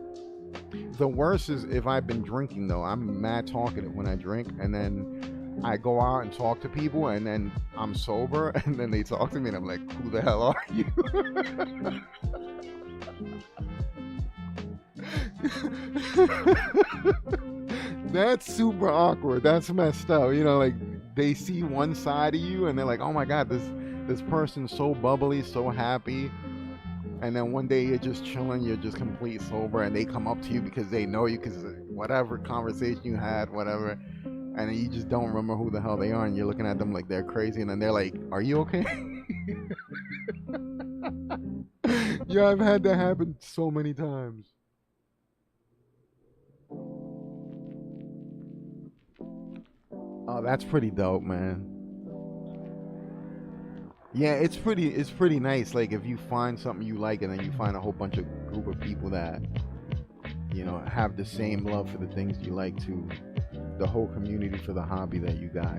Speaker 1: The worst is if I've been drinking though. I'm mad talkative when I drink, and then I go out and talk to people, and then I'm sober, and then they talk to me, and I'm like, "Who the hell are you?" That's super awkward. That's messed up. You know, like they see one side of you, and they're like, "Oh my god, this person's so bubbly, so happy." And then one day you're just chilling, you're just complete sober, and they come up to you because they know you, because whatever conversation you had, whatever, and then you just don't remember who the hell they are, and you're looking at them like they're crazy, and then they're like, "Are you okay?" Yeah, I've had that happen so many times. Oh, that's pretty dope, man. Yeah, it's pretty nice. Like if you find something you like, and then you find a whole bunch of group of people that have the same love for the things you like to, the whole community for the hobby that you got.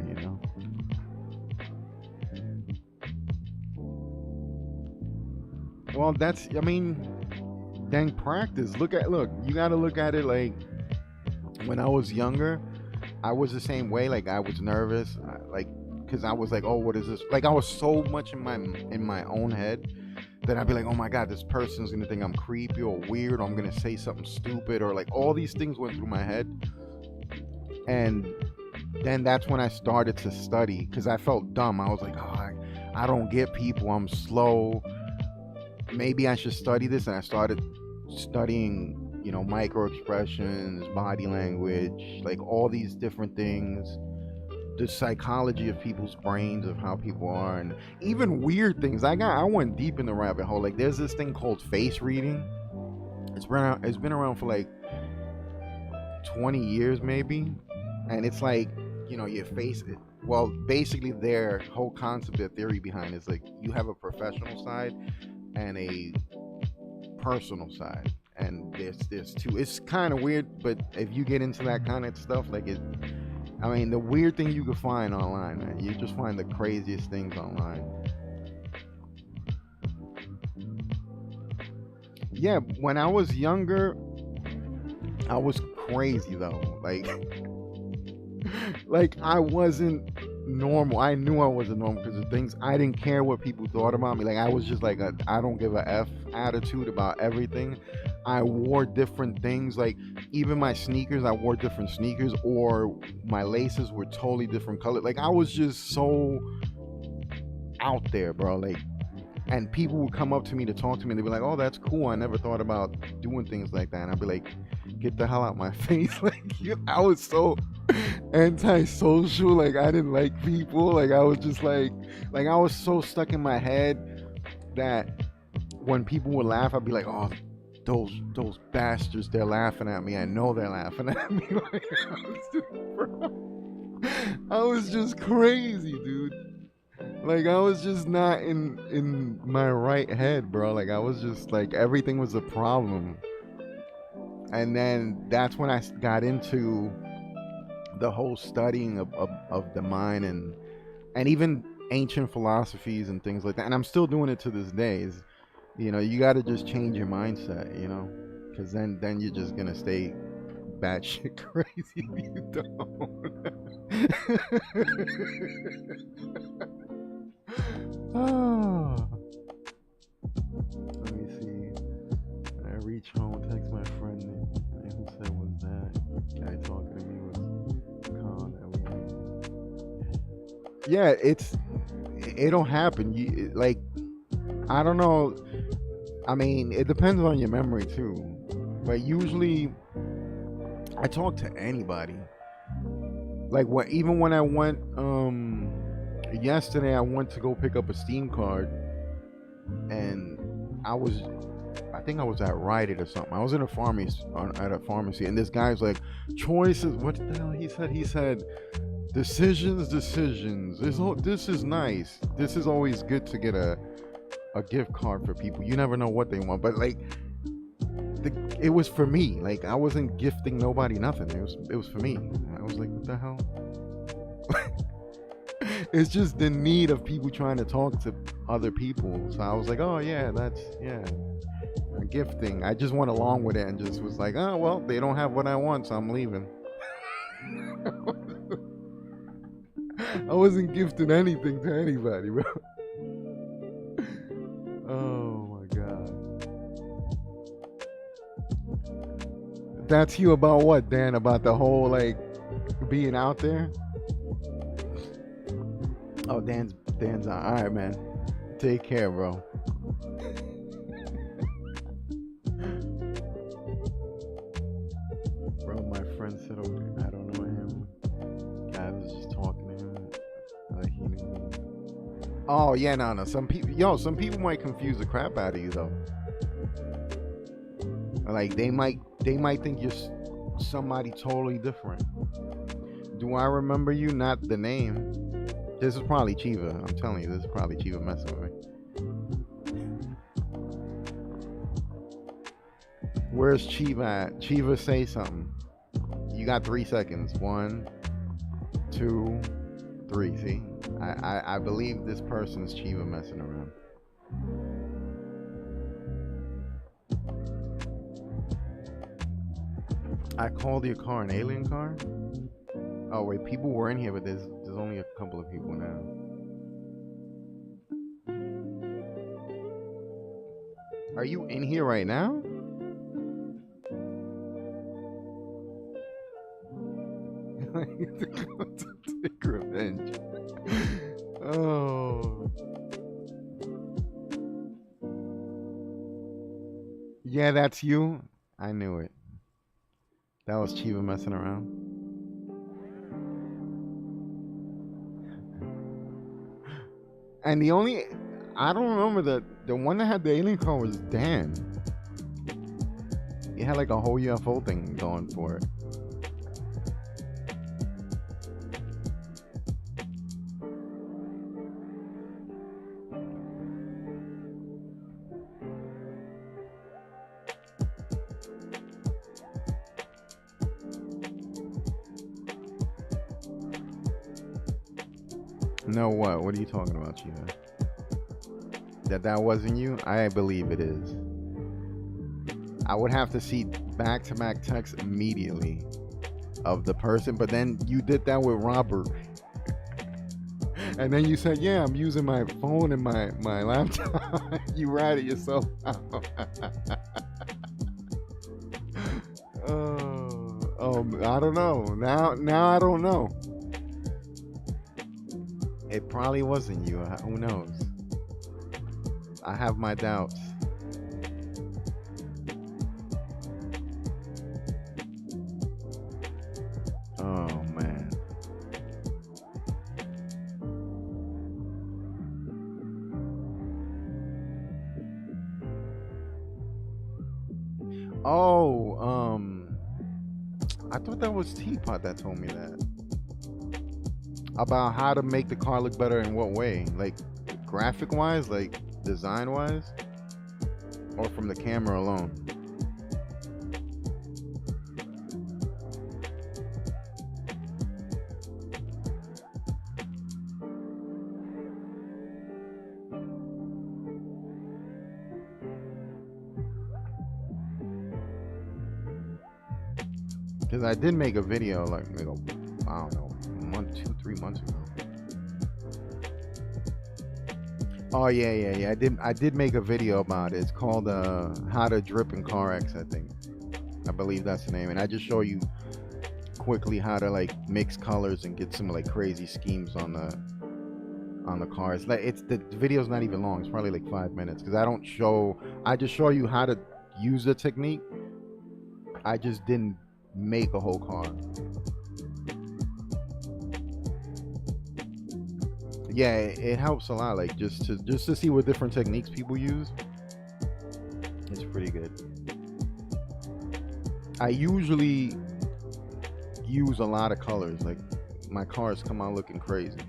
Speaker 1: Well, I mean, then practice. Look, you got to look at it like when I was younger, I was the same way. Like I was nervous, like because I was like, oh, what is this? Like I was so much in my own head that I'd be like, oh my god, this person's gonna think I'm creepy or weird, or I'm gonna say something stupid, or like all these things went through my head, and then that's when I started to study because I felt dumb. I was like, oh, I don't get people. I'm slow. Maybe I should study this, and I started studying micro expressions, body language, like all these different things, the psychology of people's brains, of how people are, and even weird things. I went deep in the rabbit hole. Like there's this thing called face reading. It's been around for like 20 years maybe, and it's like your face. Well, basically, their whole concept, their theory behind it is like you have a professional side and a personal side, and there's two. It's kind of weird, but if you get into that kind of stuff, like I mean, the weird thing you can find online, man, you just find the craziest things online. Yeah, when I was younger, I was crazy though. Like I wasn't normal. I knew I wasn't normal because of things. I didn't care what people thought about me. Like I was just like I don't give a f attitude about everything. I wore different things. Like even my sneakers, I wore different sneakers, or my laces were totally different color. Like I was just so out there, bro. Like, and people would come up to me to talk to me. They'd be like, "Oh, that's cool. I never thought about doing things like that." And I'd be like, "Get the hell out my face!" I was so antisocial. Like I didn't like people. Like I was just like I was so stuck in my head that when people would laugh, I'd be like, "Oh, those bastards! They're laughing at me. I know they're laughing at me." Like, I was just crazy, dude. Like I was just not in my right head, bro. Like I was just like everything was a problem. And then that's when I got into the whole studying of the mind, and even ancient philosophies and things like that. And I'm still doing it to this day. You got to just change your mindset, because then you're just gonna stay batshit crazy if you don't. Oh, let me see. I reach home, text my friend, and who said was that guy talking to me was calm, everything. Yeah, it'll happen. Like I don't know. I mean, it depends on your memory too. But usually, I talk to anybody. Like even when I went yesterday, I went to go pick up a Steam card, and I think I was at Rite Aid or something. I was in a pharmacy at a pharmacy, and this guy's like, "Choices." What the hell he said? He said, "Decisions, decisions. This is nice. This is always good to get a gift card for people. You never know what they want." But like, it was for me. Like I wasn't gifting nobody nothing. It was for me. I was like, what the hell? It's just the need of people trying to talk to other people. So I was like, oh yeah, that's a gifting. I just went along with it and just was like, oh well, they don't have what I want, so I'm leaving. I wasn't gifting anything to anybody, bro. Oh my god. That's you about what, Dan? About the whole like being out there? Oh, Dan's on. All right, man. Take care, bro. Bro, my friend said, okay, I don't know him. Guy was just talking to him. Like he knew me. Oh yeah, no. Some people might confuse the crap out of you though. Like they might think you're somebody totally different. Do I remember you? Not the name. This is probably Chiva. I'm telling you, this is probably Chiva messing with me. Where's Chiva at? Chiva, say something. You got 3 seconds. 1, 2, 3. See, I believe this person's Chiva messing around. I called your car an alien car. Oh wait, people were in here, but there's only a couple of people now. Are you in here right now? Take revenge. Oh. Yeah, that's you. I knew it. That was Chiva messing around. And I don't remember the one that had the alien car was Dan. He had like a whole UFO thing going for it. No, what? What are you talking about, Chiva? That wasn't you? I believe it is. I would have to see back-to-back texts immediately of the person, but then you did that with Robert. And then you said, yeah, I'm using my phone and my laptop. You ratted yourself out. I don't know. Now I don't know. It probably wasn't you. Who knows? I have my doubts. Oh man. Oh, I thought that was Teapot that told me that. About how to make the car look better in what way? Like graphic wise, like design wise? Or from the camera alone? Because I did make a video like, I don't know, 1, 2, 3 months ago. Oh yeah. I did make a video about it. It's called How to Drip in CarX, I think. I believe that's the name. And I just show you quickly how to like mix colors and get some like crazy schemes on the car. It's like the video's not even long. It's probably like 5 minutes because I just show you how to use the technique. I just didn't make a whole car. Yeah, it helps a lot. Like just to see what different techniques people use. It's pretty good. I usually use a lot of colors. Like my cars come out looking crazy.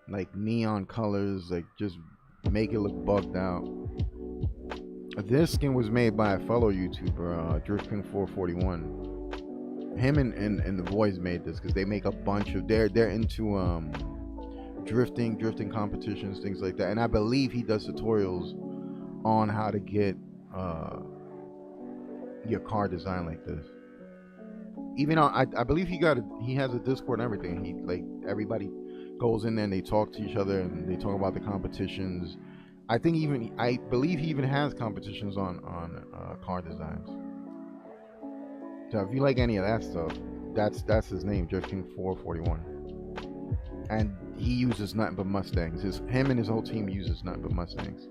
Speaker 1: Like neon colors, like just make it look bugged out. This skin was made by a fellow YouTuber, DriftKing441. Him and the boys made this because they make a bunch of they're into drifting competitions, things like that. And I believe he does tutorials on how to get your car designed like this. Even on, I believe he has a Discord and everything. He like everybody goes in there and they talk to each other and they talk about the competitions. I believe he even has competitions on car designs. So if you like any of that stuff, that's his name, Drifting 441. And he uses nothing but Mustangs. Him and his whole team uses nothing but Mustangs.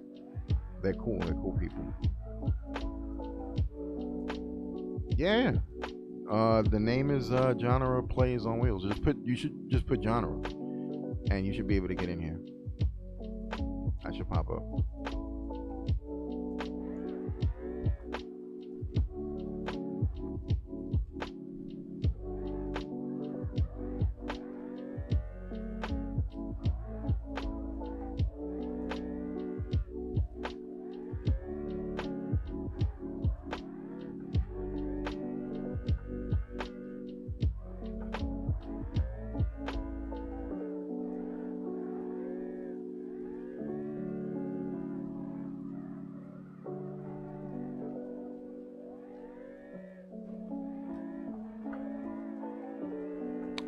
Speaker 1: They're cool. They're cool people. Yeah. The name is Genre Plays on Wheels. You should just put genre, and you should be able to get in here. I should pop up.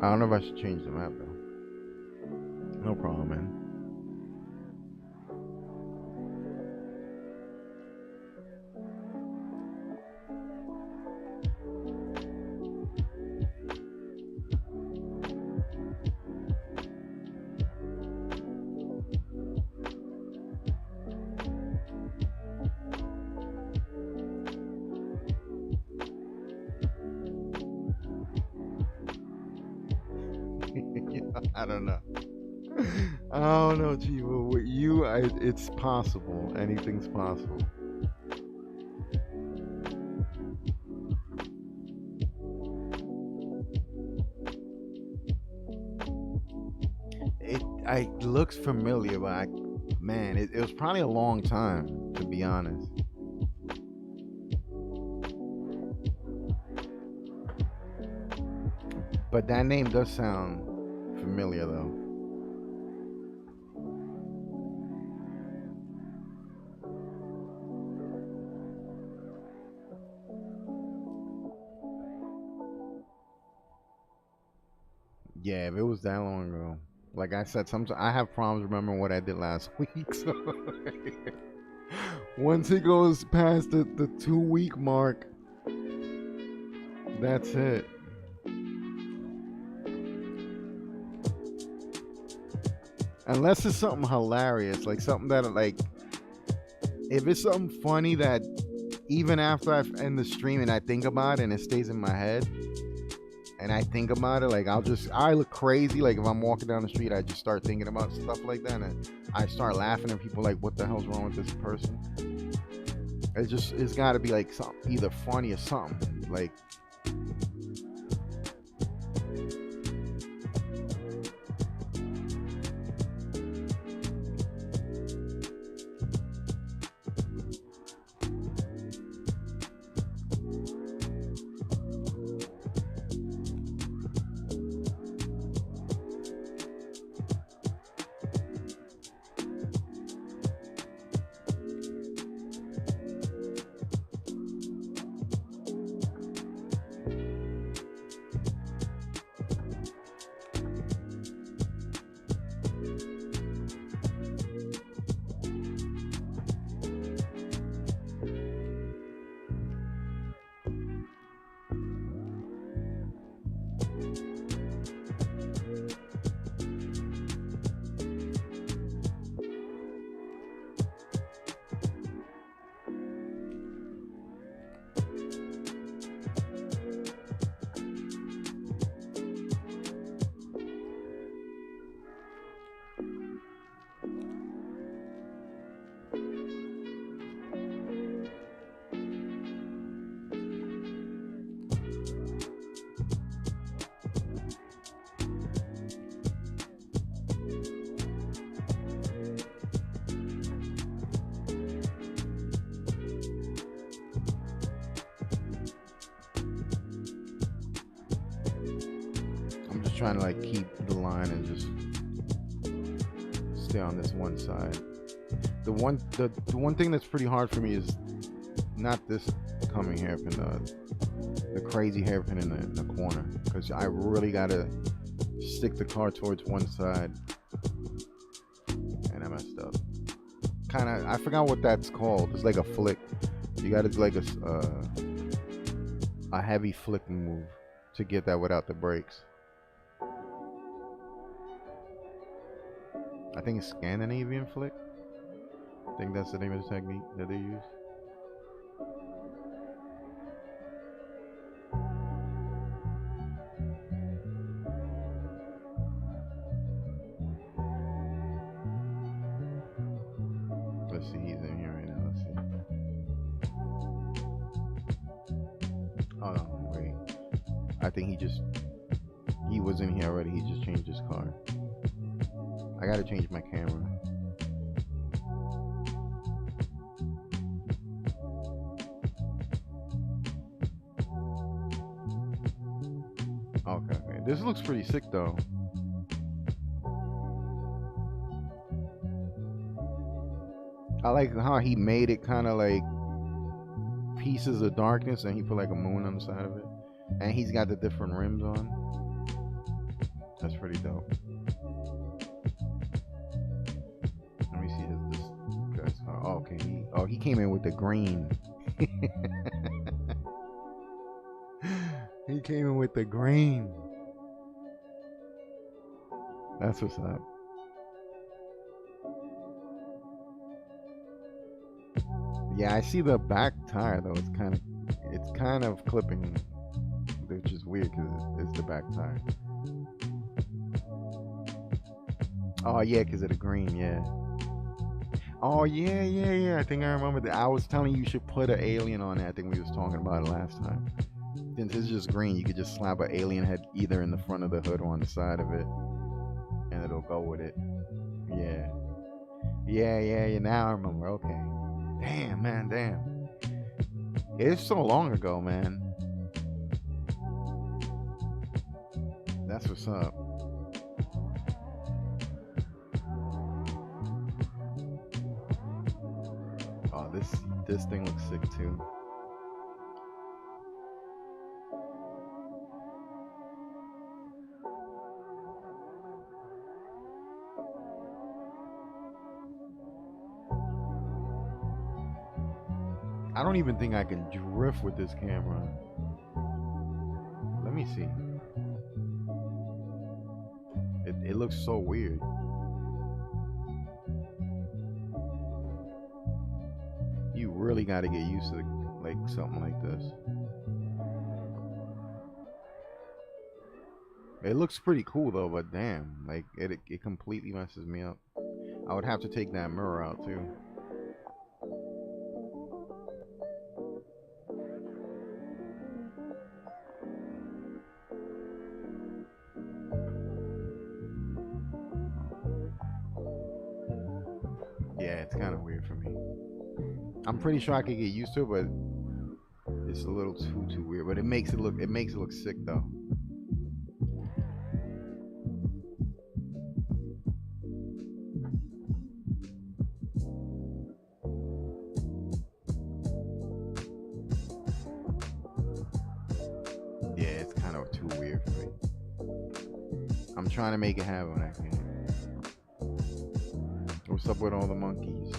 Speaker 1: I don't know if I should change the map though. No problem, man. I don't know. I don't know, Chivo. With you, it's possible. Anything's possible. It looks familiar, but man, it was probably a long time, to be honest. But that name does sound familiar, though. Yeah, if it was that long ago. Like I said, sometimes I have problems remembering what I did last week. So once it goes past the 2 week mark, that's it. Unless it's something hilarious, like something that like, if it's something funny that even after I end the stream and I think about it and it stays in my head, and I think about it, like I look crazy. Like if I'm walking down the street, I just start thinking about stuff like that, and I start laughing, and people like, "What the hell's wrong with this person?" It's got to be like something either funny or something like. Trying to like keep the line and just stay on this one side. The one thing that's pretty hard for me is not this coming here, but the crazy hairpin in the corner, because I really gotta stick the car towards one side, and I messed up. Kind of, I forgot what that's called. It's like a flick. You gotta do like a heavy flicking move to get that without the brakes. I think it's Scandinavian flick. I think that's the name of the technique that they use. Let's see, he's in here right now. Let's see. Oh no, wait. I think he was in here already. He just changed his car. I gotta change my camera. Okay, okay. This looks pretty sick though. I like how he made it kind of like pieces of darkness, and he put like a moon on the side of it, and he's got the different rims on. That's pretty dope. Let me see this guy's car. Oh, okay. He came in with the green. He came in with the green. That's what's up. Yeah, I see the back tire though. It's kind of clipping, which is weird because it's the back tire. Oh yeah, because of the green. Yeah. Oh yeah. I think I remember that. I was telling you should put an alien on that. I think we was talking about it last time. Since it's just green, you could just slap an alien head either in the front of the hood or on the side of it, and it'll go with it. Yeah. Yeah. Now I remember. Okay. Damn, man, damn. It's so long ago, man. That's what's up. Oh, this thing looks sick too. I don't even think I can drift with this camera. Let me see. It looks so weird. You really got to get used to like something like this. It looks pretty cool though, but damn, like it completely messes me up. I would have to take that mirror out too. Yeah, it's kind of weird for me. I'm pretty sure I could get used to it, but it's a little too weird. But it makes it look sick though. Yeah, it's kind of too weird for me. I'm trying to make it happen. I can't. What's up with all the monkeys?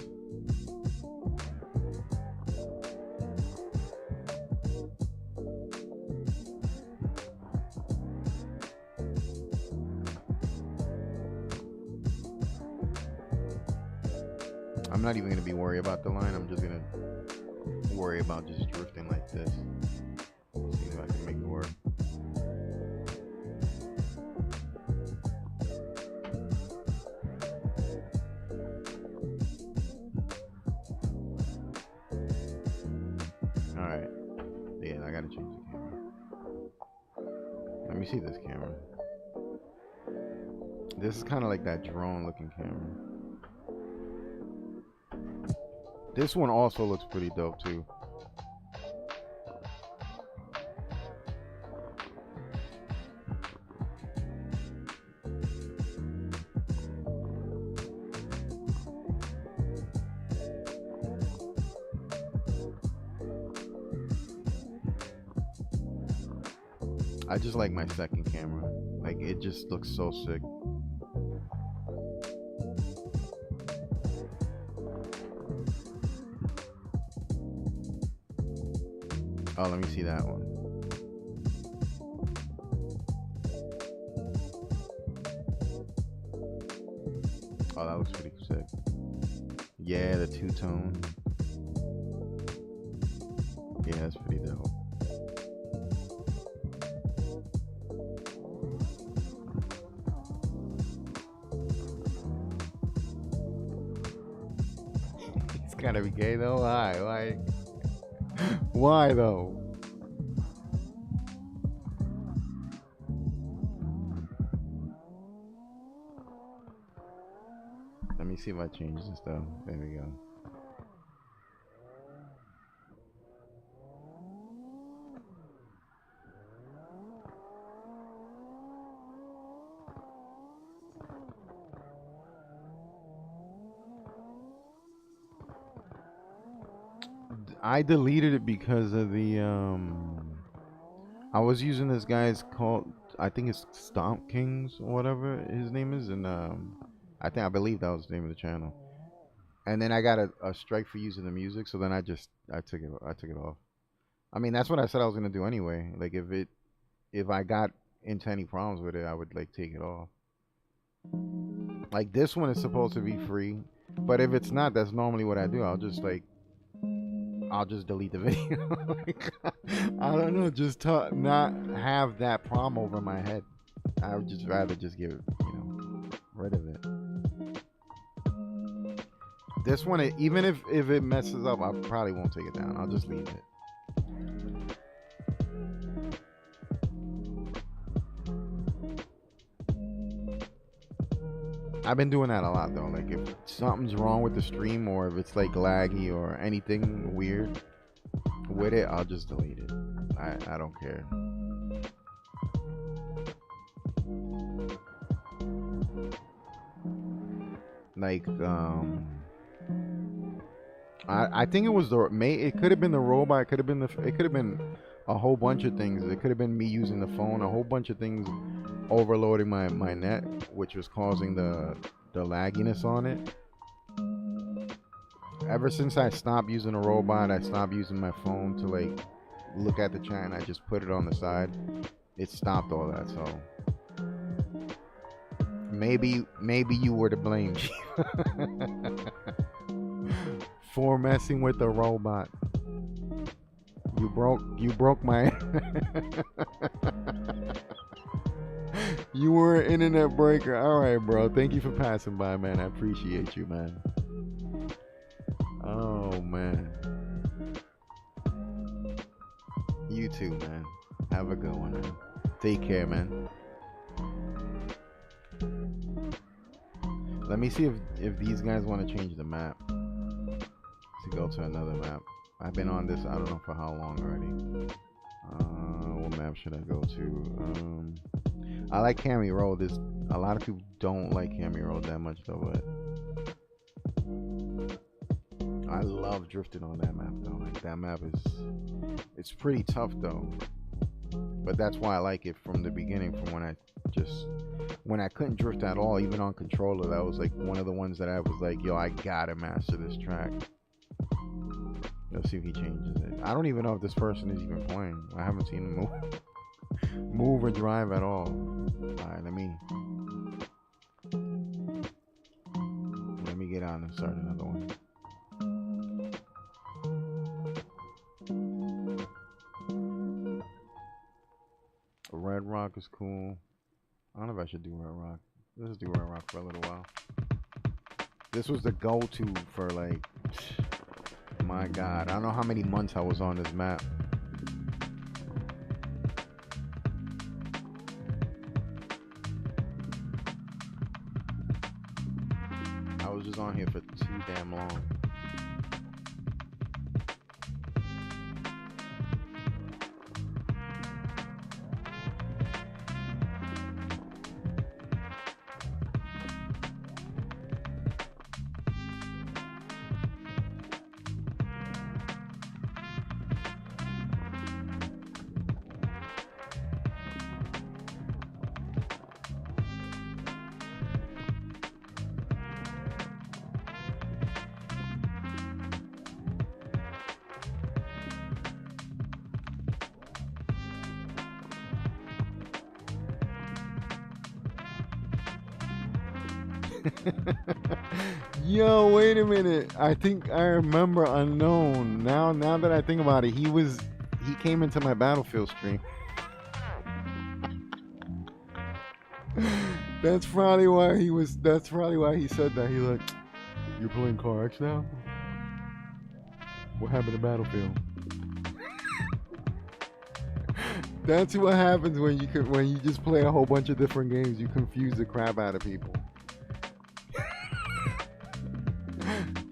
Speaker 1: I'm not even going to be worried about the line. I'm just going to worry about just drifting like this. See if I can make it work. Alright. Yeah, I gotta change the camera. Let me see this camera. This is kind of like that drone looking camera. This one also looks pretty dope too. I just like my second camera. Like it just looks so sick. Oh, let me see that one. Oh, that looks pretty sick. Yeah, the two-tone. Yeah, that's pretty dope. It's gotta be gay though. Why? Why? Why though? Let me see if I change this though. There we go. I deleted it because of the I was using this guy's called, I think it's Stomp Kings or whatever his name is, and I believe that was the name of the channel. And then I got a strike for using the music, so then I took it off. I mean, that's what I said I was gonna do anyway. Like if I got into any problems with it, I would like take it off. Like this one is supposed to be free, but if it's not, that's normally what I do. I'll just delete the video. Like, I don't know, just not have that problem over my head. I would just rather just give it, rid of it. This one, even if it messes up, I probably won't take it down. I'll just leave it. I've been doing that a lot though. Like if something's wrong with the stream or if it's like laggy or anything weird with it, I'll just delete it. I don't care. Like I think it was it could have been the robot, it could have been a whole bunch of things. It could have been me using the phone, a whole bunch of things overloading my net, which was causing the lagginess on it. Ever since I stopped using a robot, I stopped using my phone to like look at the chat, and I just put it on the side. It stopped all that. So maybe you were to blame for messing with the robot. You broke my You were an internet breaker. All right, bro. Thank you for passing by, man. I appreciate you, man. Oh, man. You too, man. Have a good one, man. Take care, man. Let me see if these guys want to change the map to go to another map. I've been on this, I don't know for how long already. What map should I go to? I like Cami Road. There's a lot of people don't like Cami Road that much though, but I love drifting on that map though. Like that map it's pretty tough though. But that's why I like it from the beginning, from when I couldn't drift at all, even on controller. That was like one of the ones that I was like, yo, I gotta master this track. Let's see if he changes it. I don't even know if this person is even playing. I haven't seen him move or drive at all. Alright, let me get on and start another one. Red Rock is cool. I don't know if I should do Red Rock. Let's do Red Rock for a little while. This was the go-to for like, my God, I don't know how many months I was on this map. I was just on here for too damn long. Yo, wait a minute. I think I remember Unknown. Now that I think about it, he came into my Battlefield stream. That's probably why he said that. He like, you're playing Car X now? What happened to Battlefield? That's what happens when you just play a whole bunch of different games. You confuse the crap out of people.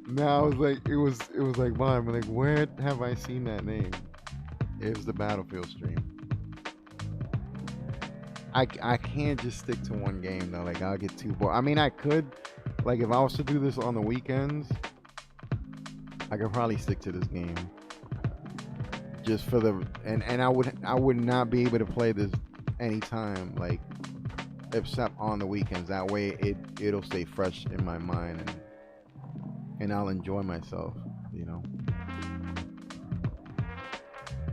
Speaker 1: Now it was like, wow, I'm like, where have I seen that name? It was the Battlefield stream. I can't just stick to one game though. Like I'll get too bored. I mean, I could, like, if I was to do this on the weekends, I could probably stick to this game. Just for the and I would not be able to play this anytime, like, except on the weekends. That way it'll stay fresh in my mind, and I'll enjoy myself, you know.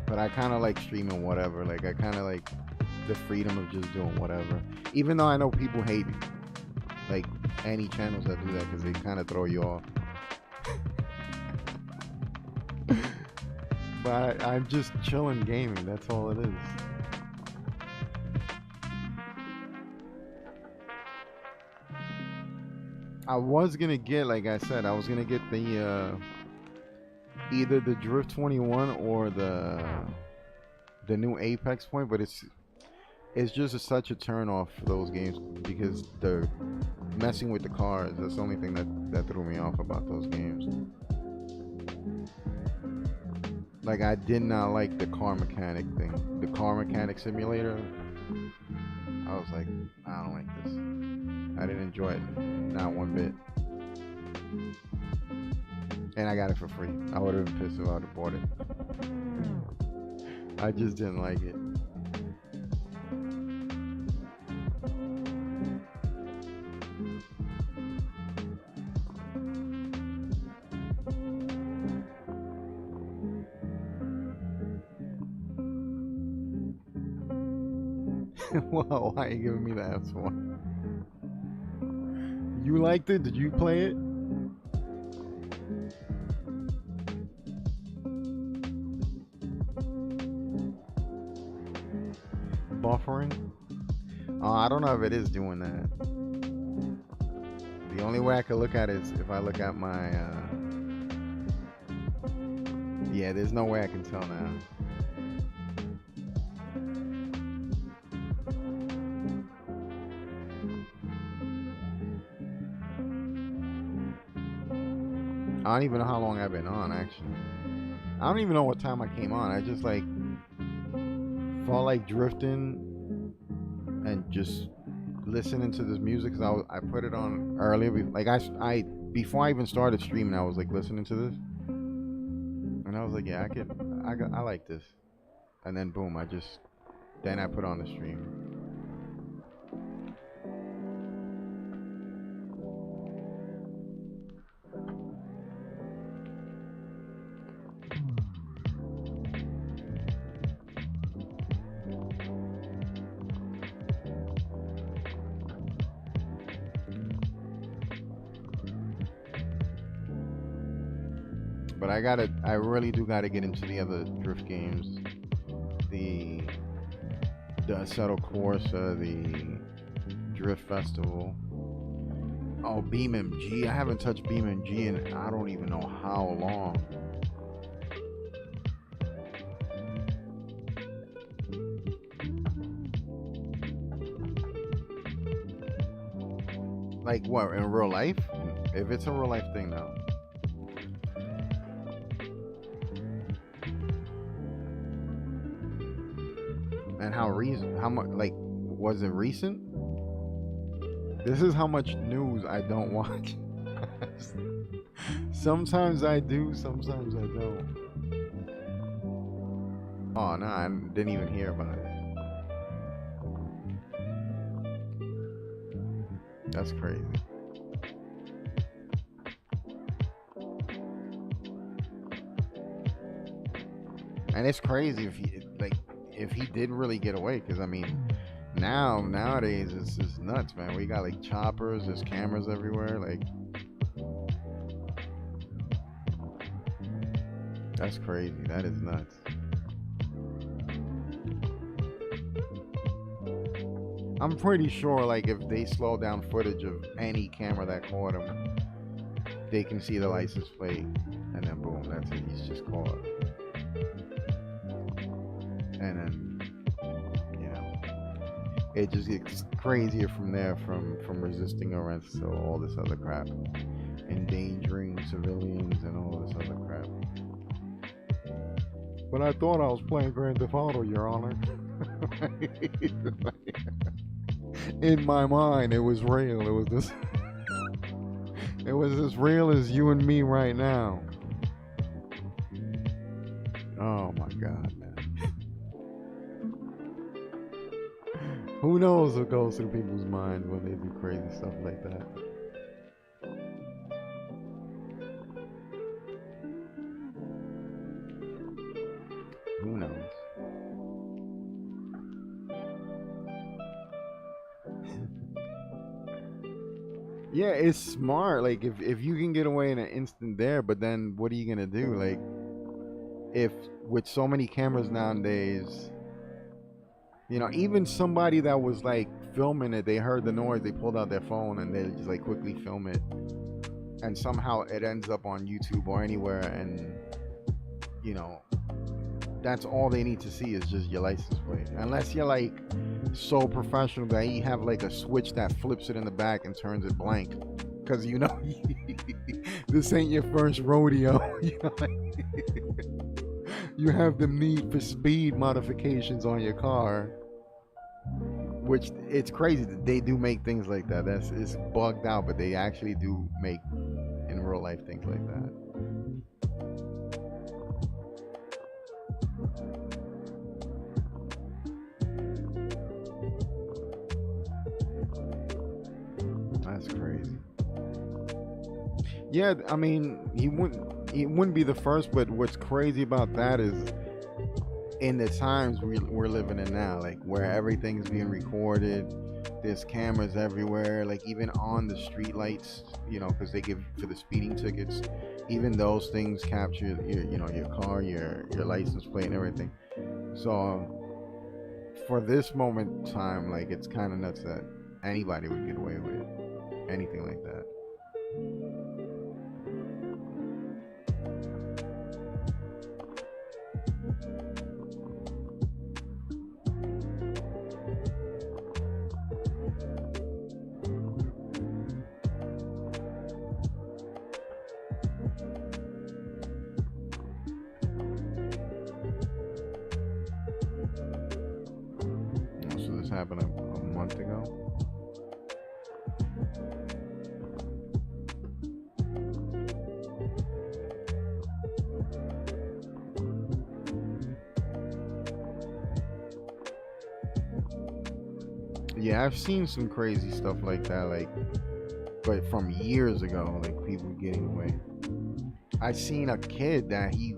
Speaker 1: But I kind of like streaming whatever. Like I kind of like the freedom of just doing whatever. Even though I know people hate like any channels that do that because they kind of throw you off. But I'm just chilling gaming. That's all it is. I was gonna get, like I said, I was gonna get the either the Drift 21 or the new Apex Point, but it's just such a turn off for those games because the messing with the cars. That's the only thing that threw me off about those games. Like I did not like the car mechanic thing. The car mechanic simulator. I was like, I don't like this. I didn't enjoy it, not one bit. And I got it for free. I would have been pissed if I would have bought it. I just didn't like it. Well, why are you giving me the S1? You liked it? Did you play it? Buffering? Oh, I don't know if it is doing that. The only way I can look at it is if I look at my yeah, there's no way I can tell now. I don't even know how long I've been on, actually. I don't even know what time I came on. I just like felt like drifting and just listening to this music because I put it on earlier. Like I before I even started streaming, I was like listening to this, and I was like, yeah, I like this. And then boom, then I put on the stream. But I really do gotta get into the other drift games. The Assetto Corsa, the Drift Festival. Oh, BeamNG. I haven't touched BeamNG in I don't even know how long. Like what, in real life? If it's a real life thing though. And how much, like, was it recent? This is how much news I don't watch. Sometimes I do, sometimes I don't. Oh no, I didn't even hear about it. That's crazy. And it's crazy if he did really get away, because I mean, Nowadays, it's just nuts, man. We got like choppers, there's cameras everywhere. Like, that's crazy. That is nuts. I'm pretty sure, like, if they slow down footage of any camera that caught him, they can see the license plate, and then boom, that's it. He's just caught. And then, you know, it just gets crazier from there, from resisting arrest to all this other crap, endangering civilians and all this other crap. But I thought I was playing Grand Theft Auto, Your Honor. In my mind, it was real. It was this. It was as real as you and me right now. Oh my God, man. Who knows what goes through people's minds when they do crazy stuff like that? Who knows? Yeah, it's smart. Like, if you can get away in an instant there, but then what are you gonna do? Like, if with so many cameras nowadays, you know, even somebody that was like filming it, they heard the noise, they pulled out their phone and they just like quickly film it, and somehow it ends up on YouTube or anywhere, and you know, that's all they need to see is just your license plate. Unless you're like so professional that you have like a switch that flips it in the back and turns it blank, because you know this ain't your first rodeo. You know, you have the need for speed modifications on your car, which it's crazy that they do make things like that. It's bugged out, but they actually do make in real life things like that. That's crazy. Yeah, I mean, he wouldn't be the first, but what's crazy about that is in the times we're living in now, like where everything's being recorded, there's cameras everywhere, like even on the street lights, you know, because they give for the speeding tickets, even those things capture your, you know, your car, your license plate and everything. So for this moment in time, like it's kind of nuts that anybody would get away with anything like that. So this happened a month ago. Yeah, I've seen some crazy stuff like that, like, but from years ago, like people getting away. I seen a kid that he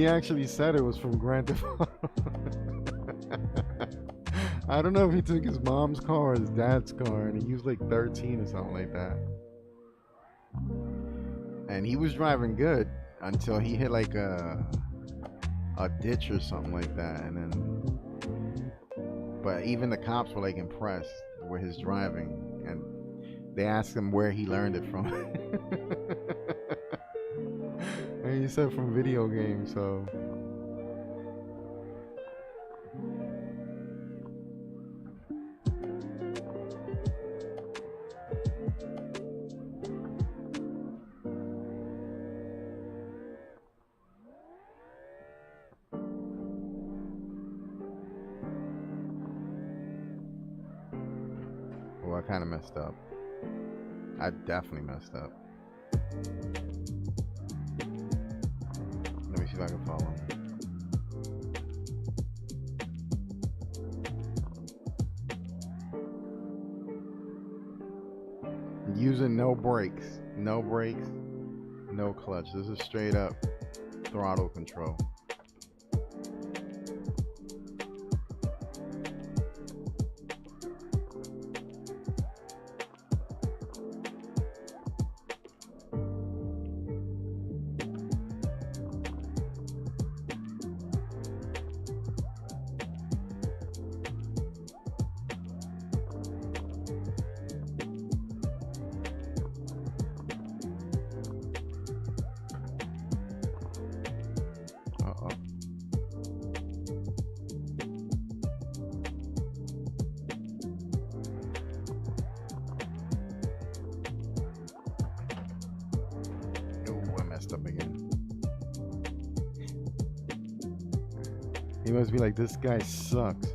Speaker 1: actually said it was from Grand Theft Auto. I don't know if he took his mom's car or his dad's car, and he was like 13 or something like that. And he was driving good until he hit like a ditch or something like that, and then but even the cops were like impressed with his driving, and they asked him where he learned it from. And he said from video games. So well, I kind of messed up. I definitely messed up. Let me see if I can follow him. Using no brakes, no clutch. This is straight up throttle control. He must be like, this guy sucks.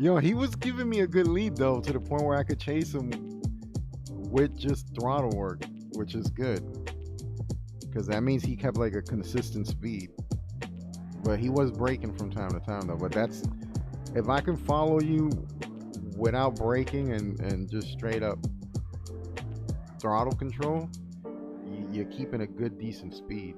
Speaker 1: Yo, he was giving me a good lead though, to the point where I could chase him with just throttle work, which is good because that means he kept like a consistent speed. But he was braking from time to time though. But that's, if I can follow you without braking and just straight up throttle control, you're keeping a good decent speed.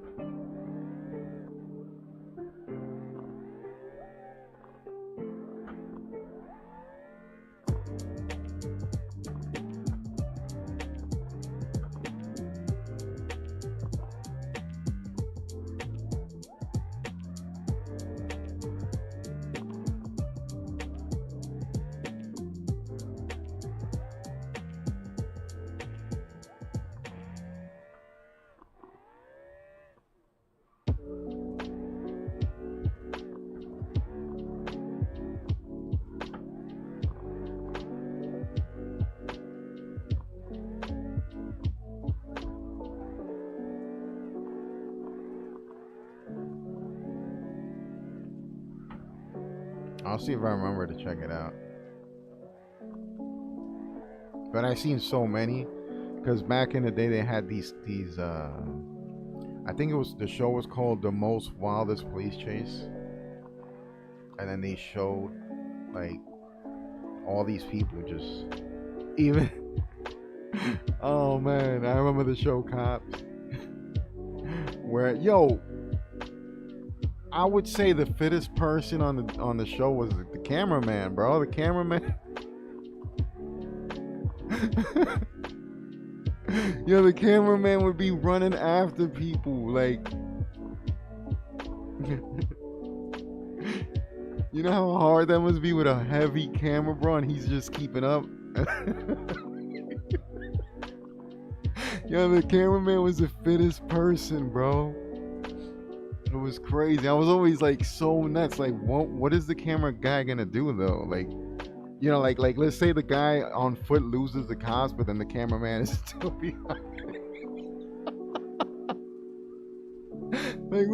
Speaker 1: I'll see if I remember to check it out. But I've seen so many, because back in the day they had these I think it was, the show was called The Most Wildest Police Chase, and then they showed like all these people just even oh man, I remember the show Cops where, yo, I would say the fittest person on the show was the cameraman, bro. The cameraman. Yo, the cameraman would be running after people like you know how hard that must be with a heavy camera, bro, and he's just keeping up. Yo, the cameraman was the fittest person, bro. It was crazy. I was always like so nuts. Like, what is the camera guy gonna do though? Like, you know, like let's say the guy on foot loses the cops, but then the cameraman is still behind. Like,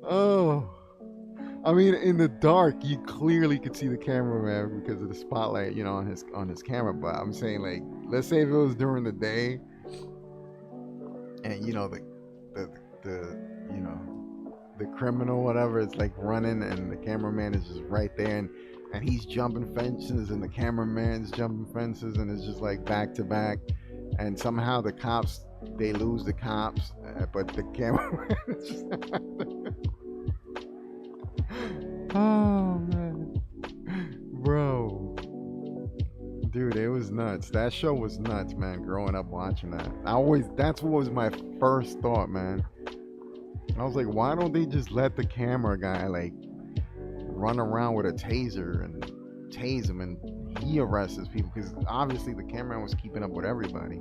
Speaker 1: oh, I mean, in the dark, you clearly could see the cameraman because of the spotlight, you know, on his camera. But I'm saying, like, let's say if it was during the day, and you know the you know the criminal whatever is like running, and the cameraman is just right there, and he's jumping fences, and the cameraman's jumping fences, and it's just like back to back, and somehow the cops, they lose the cops, but the cameraman is just oh man, bro, dude, it was nuts. That show was nuts, man. Growing up watching that, that's what was my first thought, man. I was like, why don't they just let the camera guy like run around with a taser and tase him, and he arrests people? Because obviously the cameraman was keeping up with everybody.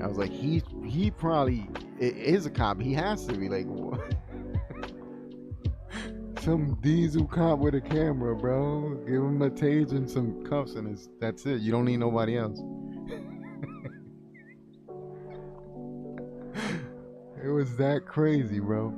Speaker 1: I was like, he probably is a cop. He has to be, like, some diesel cop with a camera, bro. Give him a taser and some cuffs, and that's it. You don't need nobody else. It was that crazy, bro.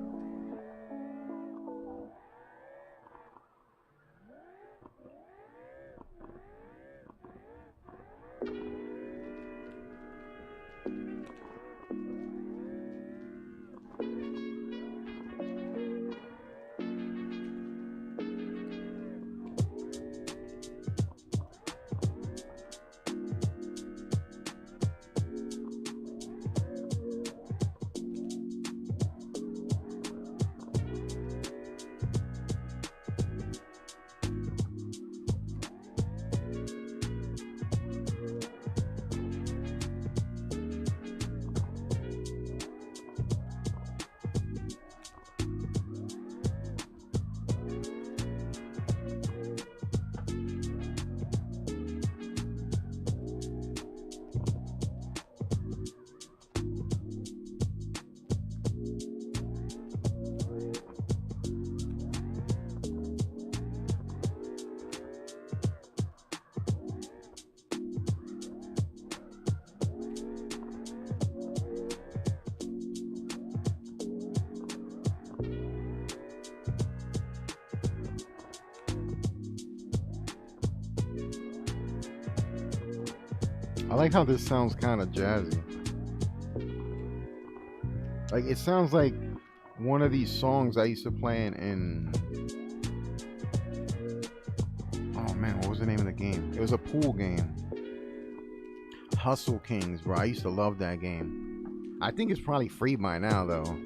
Speaker 1: I like how this sounds kind of jazzy. Like it sounds like one of these songs I used to play in. Oh man, what was the name of the game? It was a pool game. Hustle Kings, bro. I used to love that game. I think it's probably free by now, though.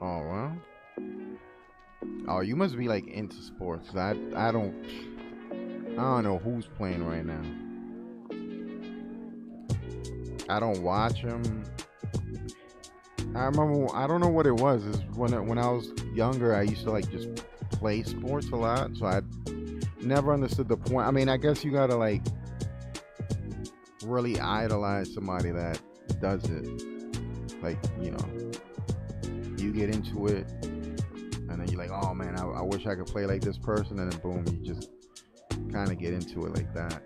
Speaker 1: Oh well. Oh, you must be like into sports. I don't know who's playing right now. I don't watch them. I remember. I don't know what it was. Is when I was younger, I used to like just play sports a lot. So I never understood the point. I mean, I guess you gotta like really idolize somebody that does it. Like, you know, you get into it, and then you're like, oh man, I wish I could play like this person, and then boom, you just kind of get into it like that.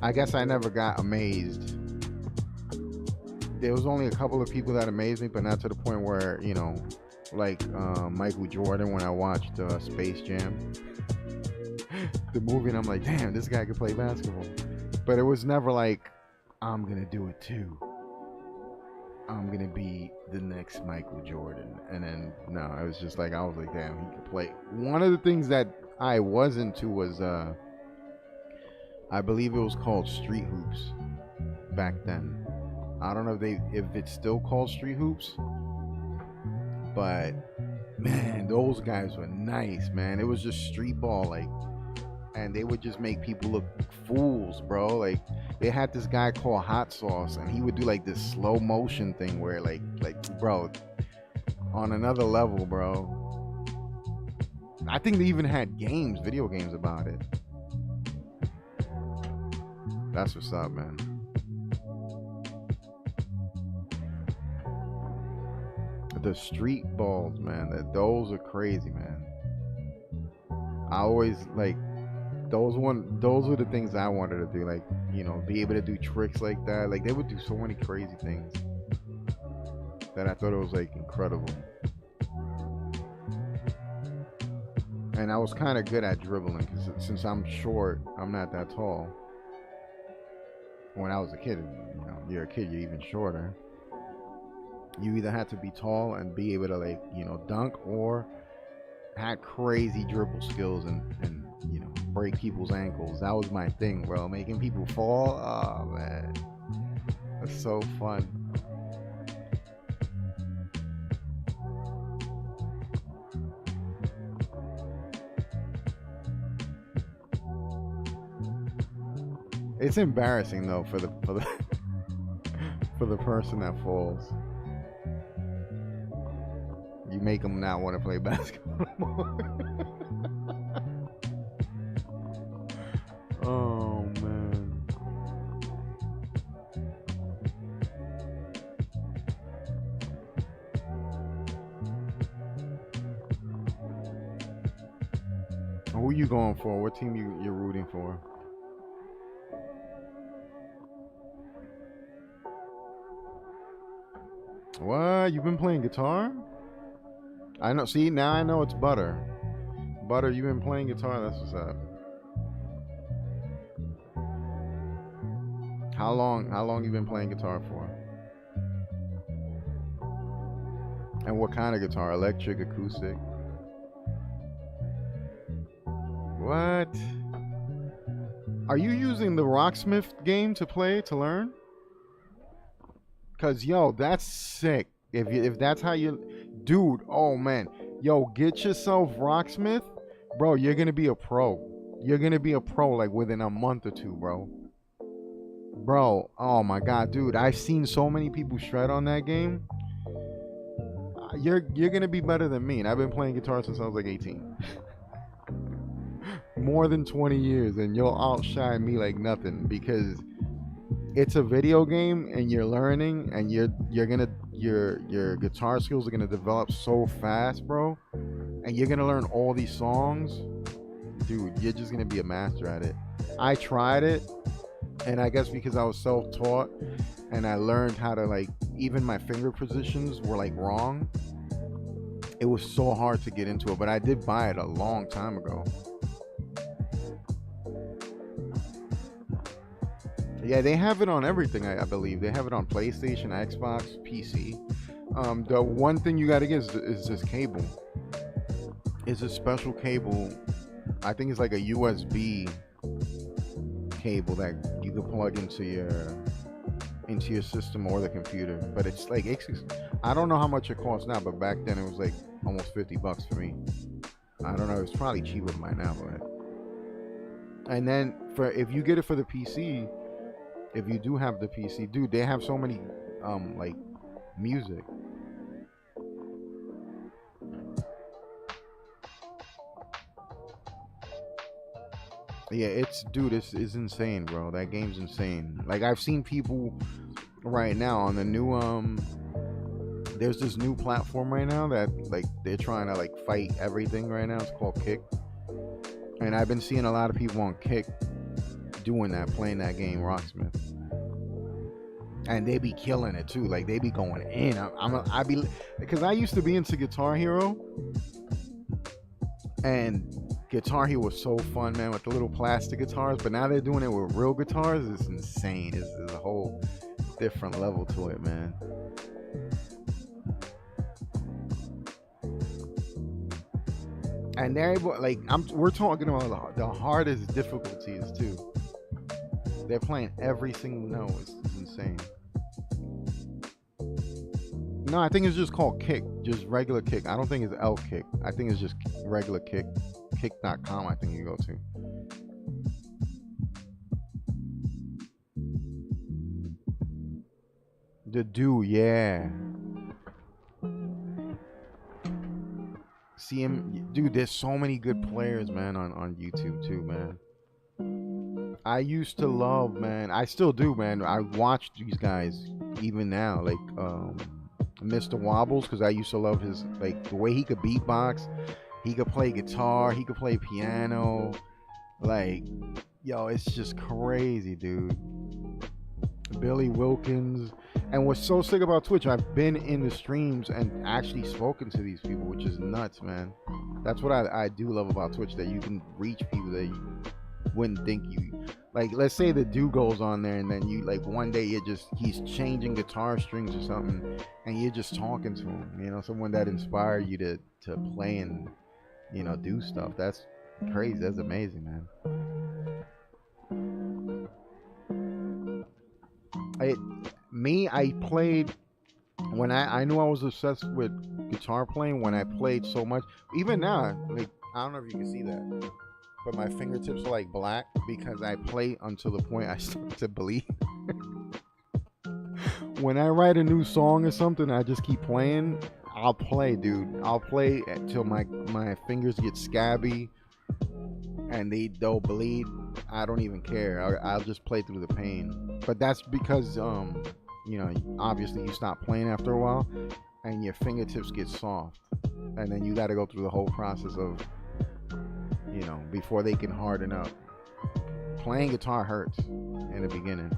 Speaker 1: I guess I never got amazed. There was only a couple of people that amazed me, but not to the point where, you know, like Michael Jordan when I watched Space Jam, the movie, and I'm like, damn, this guy can play basketball. But it was never like, I'm gonna do it too. I'm gonna be the next Michael Jordan. And then no, it was just like, I was like, damn, he could play. One of the things that I was into was I believe it was called Street Hoops back then. I don't know if it's still called Street Hoops, but man, those guys were nice, man. It was just street ball, like, and they would just make people look fools, bro. Like, they had this guy called Hot Sauce, and he would do like this slow motion thing where like bro, on another level, bro. I think they even had games, video games about it. That's what's up, man. The street balls, man. Those are crazy, man. I always like those were the things I wanted to do, like, you know, be able to do tricks like that. Like, they would do so many crazy things that I thought it was like incredible. And I was kind of good at dribbling because since I'm short, I'm not that tall. When I was a kid, you know, you're a kid, you're even shorter. You either had to be tall and be able to, like, you know, dunk, or had crazy dribble skills and you know, break people's ankles. That was my thing, bro. Making people fall. Oh man, that's so fun. It's embarrassing though for the for the person that falls. You make them not want to play basketball anymore. Oh man. Who you going for? What team you're rooting for? What? You've been playing guitar? I know. See, now I know it's Butter. Butter, you've been playing guitar. That's what's up. How long? How long you been playing guitar for? And what kind of guitar? Electric, acoustic? What? Are you using the Rocksmith game to play to learn? Cause yo, that's sick. If that's how you, dude. Oh man, yo, get yourself Rocksmith, bro. You're gonna be a pro. You're gonna be a pro like within a month or two, bro. Bro, oh my god, dude. I've seen so many people shred on that game. You're gonna be better than me, and I've been playing guitar since I was like 18. More than 20 years, and you'll outshine me like nothing because it's a video game and you're learning, and your guitar skills are gonna develop so fast, bro, and you're gonna learn all these songs, dude. You're just gonna be a master at it. I tried it, and I guess because I was self-taught and I learned how to, like, even my finger positions were like wrong, It was so hard to get into it, but I did buy it a long time ago. Yeah, they have it on everything. I believe they have it on PlayStation, Xbox, PC. The one thing you got to get is this cable. It's a special cable. I think it's like a USB cable that you can plug into your system or the computer. But it's like I don't know how much it costs now, but back then it was like almost $50 for me. I don't know. It's probably cheaper than mine now, but. And then if you get it for the PC, if you do have the PC, dude, they have so many like music. Yeah, it's insane, bro. That game's insane. Like I've seen people right now on the new there's this new platform right now that like they're trying to like fight everything right now. It's called Kick. And I've been seeing a lot of people on Kick doing that, playing that game, Rocksmith. And they be killing it too. Like they be going in. I be because I used to be into Guitar Hero, and Guitar Hero was so fun, man, with the little plastic guitars. But now they're doing it with real guitars. It's insane. It's a whole different level to it, man. And they're able, like, we're talking about the hardest difficulties too. They're playing every single note. It's insane. No, I think it's just called Kick, just regular Kick. I don't think it's L Kick. I think it's just regular Kick. Kick.com, I think you go to. The do, yeah. See him, dude. There's so many good players, man, on YouTube too, man. I used to love, man. I still do, man. I watch these guys even now, like Mr. Wobbles, because I used to love his, like, the way he could beatbox. He could play guitar. He could play piano. Like, yo, it's just crazy, dude. Billy Wilkins. And what's so sick about Twitch, I've been in the streams and actually spoken to these people, which is nuts, man. That's what I do love about Twitch, that you can reach people that you wouldn't think you, like, let's say the dude goes on there and then you, like, one day he's changing guitar strings or something and you're just talking to him, you know, someone that inspired you to play and, you know, do stuff. That's crazy. That's amazing, man. I played when I knew I was obsessed with guitar playing, when I played so much. Even now, like, I don't know if you can see that, but my fingertips are like black because I play until the point I start to bleed. When I write a new song or something, I just keep playing. I'll play, dude. I'll play until my fingers get scabby and they'll bleed. I don't even care. I'll just play through the pain. But that's because you know, obviously you stop playing after a while and your fingertips get soft, and then you got to go through the whole process of, you know, before they can harden up. Playing guitar hurts in the beginning.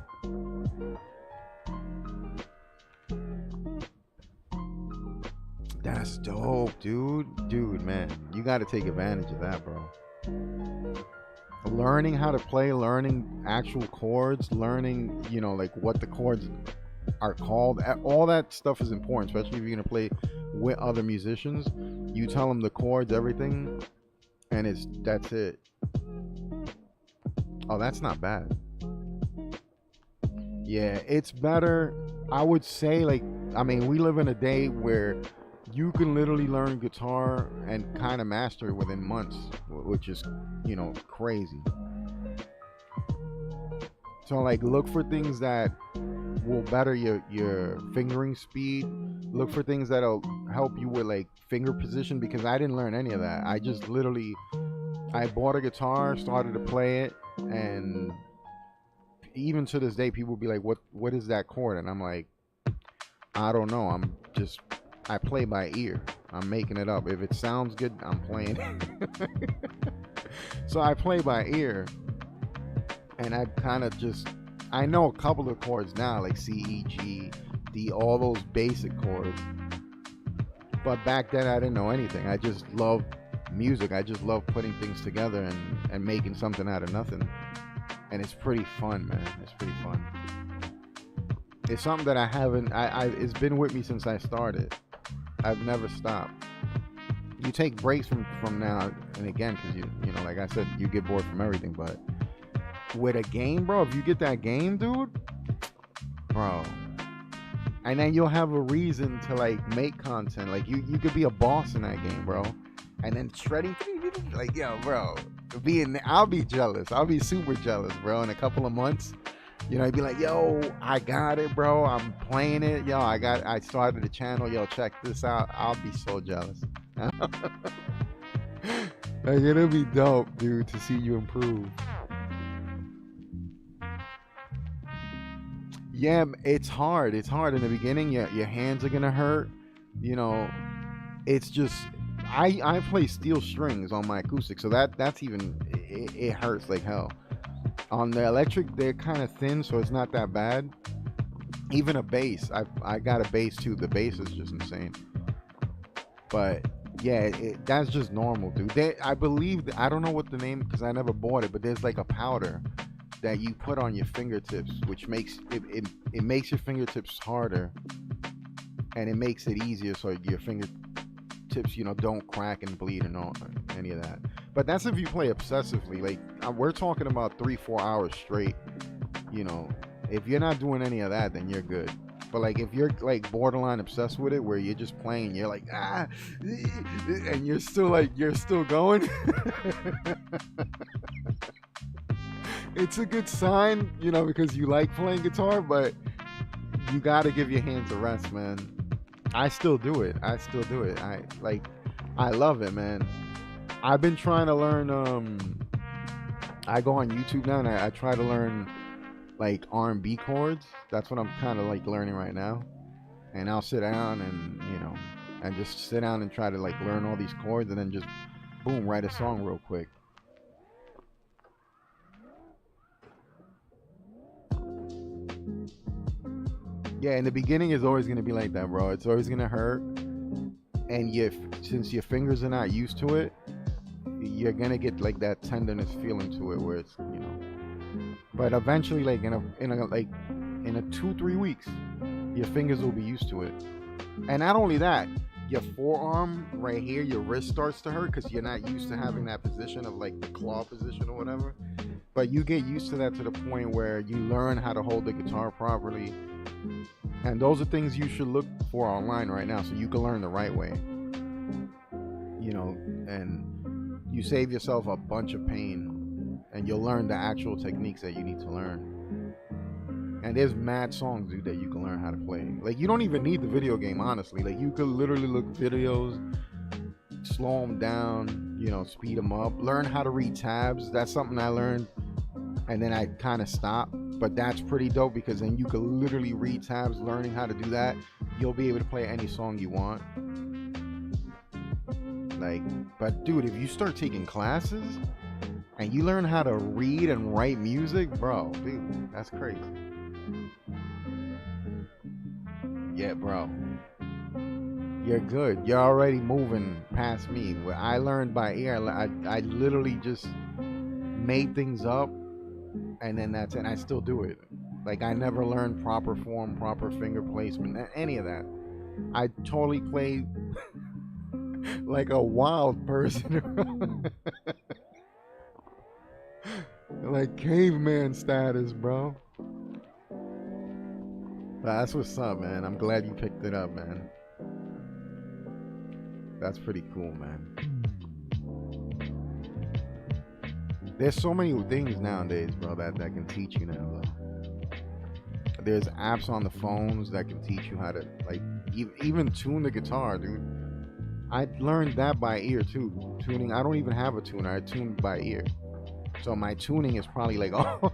Speaker 1: That's dope, dude, man, you got to take advantage of that, bro. Learning how to play, learning actual chords, learning, you know, like what the chords are called, all that stuff is important, especially if you're gonna play with other musicians. You tell them the chords, everything, and that's it. Oh, that's not bad. Yeah, it's better, I would say. Like, I mean, we live in a day where you can literally learn guitar and kind of master it within months, which is, you know, crazy. So, like, look for things that will better your fingering speed. Look for things that'll help you with, like, finger position, because I didn't learn any of that. I just literally, I bought a guitar, started to play it, and even to this day, people will be like, what is that chord? And I'm like, I don't know. I play by ear. I'm making it up. If it sounds good, I'm playing it. So I play by ear, and I kind of I know a couple of chords now, like C, E, G, D, all those basic chords. But back then, I didn't know anything. I just loved music. I just loved putting things together and making something out of nothing. And it's pretty fun, man. It's pretty fun. It's something that I haven't. It's been with me since I started. I've never stopped. You take breaks from now and again because you know, like I said, you get bored from everything. But with a game, bro, if you get that game, dude, bro, and then you'll have a reason to like make content. Like you could be a boss in that game, bro. And then shredding, like, yo, bro, I'll be jealous. I'll be super jealous, bro. In a couple of months, you know, I'd be like, yo, I got it, bro. I'm playing it. Yo, I started a channel. Yo, check this out. I'll be so jealous. Like, it'll be dope, dude, to see you improve. Yeah, it's hard. It's hard in the beginning. Your hands are gonna hurt. You know, it's just I play steel strings on my acoustic, so that's even it hurts like hell. On the electric, they're kind of thin, so it's not that bad. Even a bass, I got a bass too. The bass is just insane. But yeah, that's just normal, dude. I believe I don't know what the name because I never bought it, but there's like a powder that you put on your fingertips, which makes it makes your fingertips harder, and it makes it easier so your fingertips, you know, don't crack and bleed and all any of that. But that's if you play obsessively. Like we're talking about 3-4 hours straight. You know, if you're not doing any of that, then you're good. But like if you're like borderline obsessed with it, where you're just playing, you're like and you're still going. It's a good sign, you know, because you like playing guitar, but you got to give your hands a rest, man. I still do it. I love it, man. I've been trying to learn. I go on YouTube now and I try to learn like R&B chords. That's what I'm kind of like learning right now. And I'll sit down and and just sit down and try to like learn all these chords and then just boom, write a song real quick. Yeah, in the beginning is always gonna be like that, bro. It's always gonna hurt, and since your fingers are not used to it, you're gonna get like that tenderness feeling to it, where it's But eventually, like in a 2-3 weeks, your fingers will be used to it, and not only that, your forearm right here, your wrist starts to hurt because you're not used to having that position of like the claw position or whatever. But you get used to that to the point where you learn how to hold the guitar properly. And those are things you should look for online right now so you can learn the right way. You know, and you save yourself a bunch of pain and you'll learn the actual techniques that you need to learn. And there's mad songs, dude, that you can learn how to play. Like, you don't even need the video game, honestly. Like, you could literally look videos, slow them down, you know, speed them up, learn how to read tabs. That's something I learned, and then I kind of stopped. But that's pretty dope because then you could literally read tabs. Learning how to do that, you'll be able to play any song you want. Like, but dude, if you start taking classes and you learn how to read and write music, bro, dude, that's crazy. Yeah, bro, you're good. You're already moving past me. Where I learned by ear, I literally just made things up, and then that's it. And I still do it. Like, I never learned proper form, proper finger placement, any of that. I totally played like a wild person. Like caveman status, bro. That's what's up, man. I'm glad you picked it up, man. That's pretty cool, man. There's so many things nowadays, bro, that can teach you now, though. There's apps on the phones that can teach you how to, like, even tune the guitar, dude. I learned that by ear, too. Tuning, I don't even have a tuner. I tune by ear. So my tuning is probably like, oh.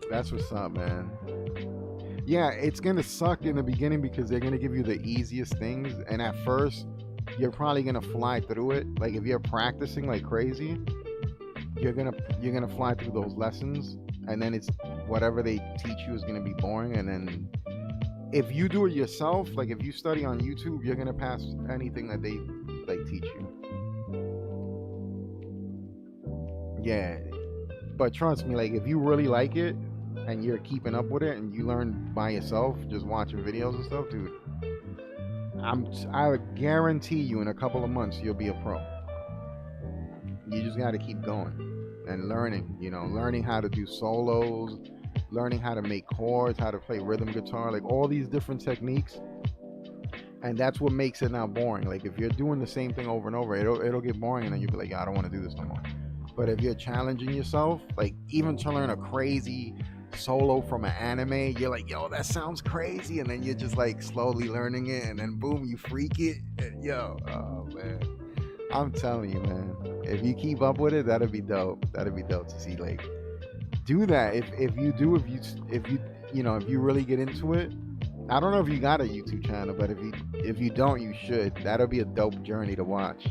Speaker 1: That's what's up, man. Yeah, it's going to suck in the beginning because they're going to give you the easiest things. And at first, you're probably going to fly through it. Like, if you're practicing like crazy, you're gonna fly through those lessons. And then whatever they teach you is gonna be boring, and then if you do it yourself, like if you study on YouTube, you're gonna pass anything that they like teach you. Yeah, but trust me, like if you really like it and you're keeping up with it and you learn by yourself, just watching videos and stuff, dude, I guarantee you in a couple of months you'll be a pro. You just got to keep going and learning. You know, learning how to do solos, learning how to make chords, how to play rhythm guitar, like all these different techniques. And that's what makes it not boring. Like if you're doing the same thing over and over, it'll get boring, and then you'll be like, yeah, I don't want to do this no more. But if you're challenging yourself, like even to learn a crazy solo from an anime, you're like, yo, that sounds crazy, and then you're just like slowly learning it, and then boom, you freak it. And, yo, oh man, I'm telling you, man, if you keep up with it, that'd be dope. That'd be dope to see. Like, do that. If you really get into it. I don't know if you got a YouTube channel, but if you don't, you should. That'll be a dope journey to watch.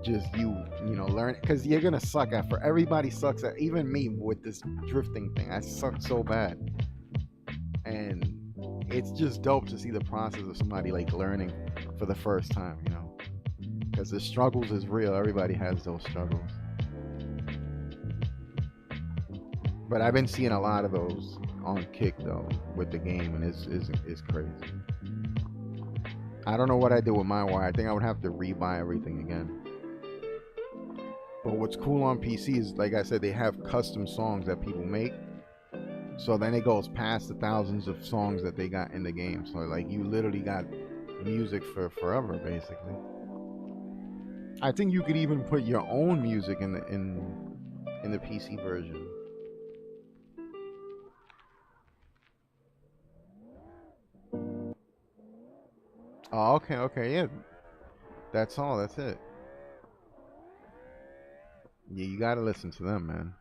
Speaker 1: Just learn, because you're gonna suck at. For everybody sucks at. Even me with this drifting thing, I suck so bad, and it's just dope to see the process of somebody like learning for the first time. Because the struggles is real. Everybody has those struggles. But I've been seeing a lot of those on Kick though with the game, and it's crazy. I don't know what I did with my wire. I think I would have to rebuy everything again. But what's cool on PC is, like I said, they have custom songs that people make. So then it goes past the thousands of songs that they got in the game. So like you literally got music for forever, basically. I think you could even put your own music in the PC version. Oh, okay, yeah. That's all. That's it. Yeah, you gotta listen to them, man.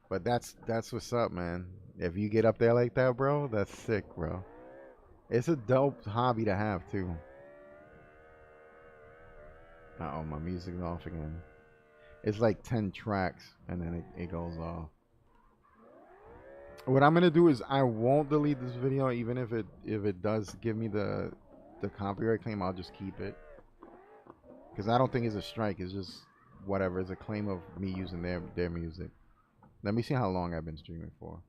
Speaker 1: But that's what's up, man. If you get up there like that, bro, that's sick, bro. It's a dope hobby to have too. Uh oh, my music's off again. It's like 10 tracks, and then it goes off. What I'm gonna do is I won't delete this video, even if it does give me the copyright claim. I'll just keep it, because I don't think it's a strike. It's just whatever. It's a claim of me using their music. Let me see how long I've been streaming for.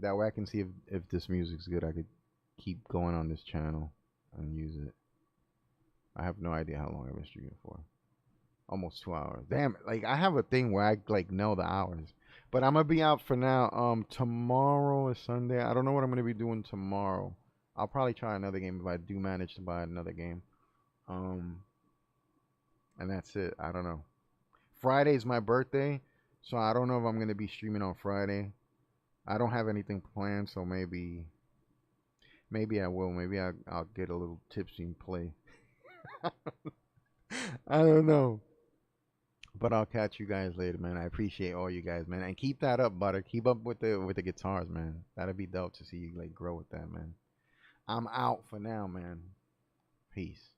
Speaker 1: That way I can see if this music's good. I could keep going on this channel and use it. I have no idea how long I've been streaming for. Almost 2 hours. Damn it. Like I have a thing where I like know the hours. But I'm gonna be out for now. Tomorrow is Sunday. I don't know what I'm gonna be doing tomorrow. I'll probably try another game if I do manage to buy another game. Um and that's it. I don't know. Friday's my birthday, so I don't know if I'm gonna be streaming on Friday. I don't have anything planned, so maybe I will. Maybe I'll get a little tipsy and play. I don't know. But I'll catch you guys later, man. I appreciate all you guys, man. And keep that up, Butter. Keep up with the guitars, man. That'd be dope to see you like grow with that, man. I'm out for now, man. Peace.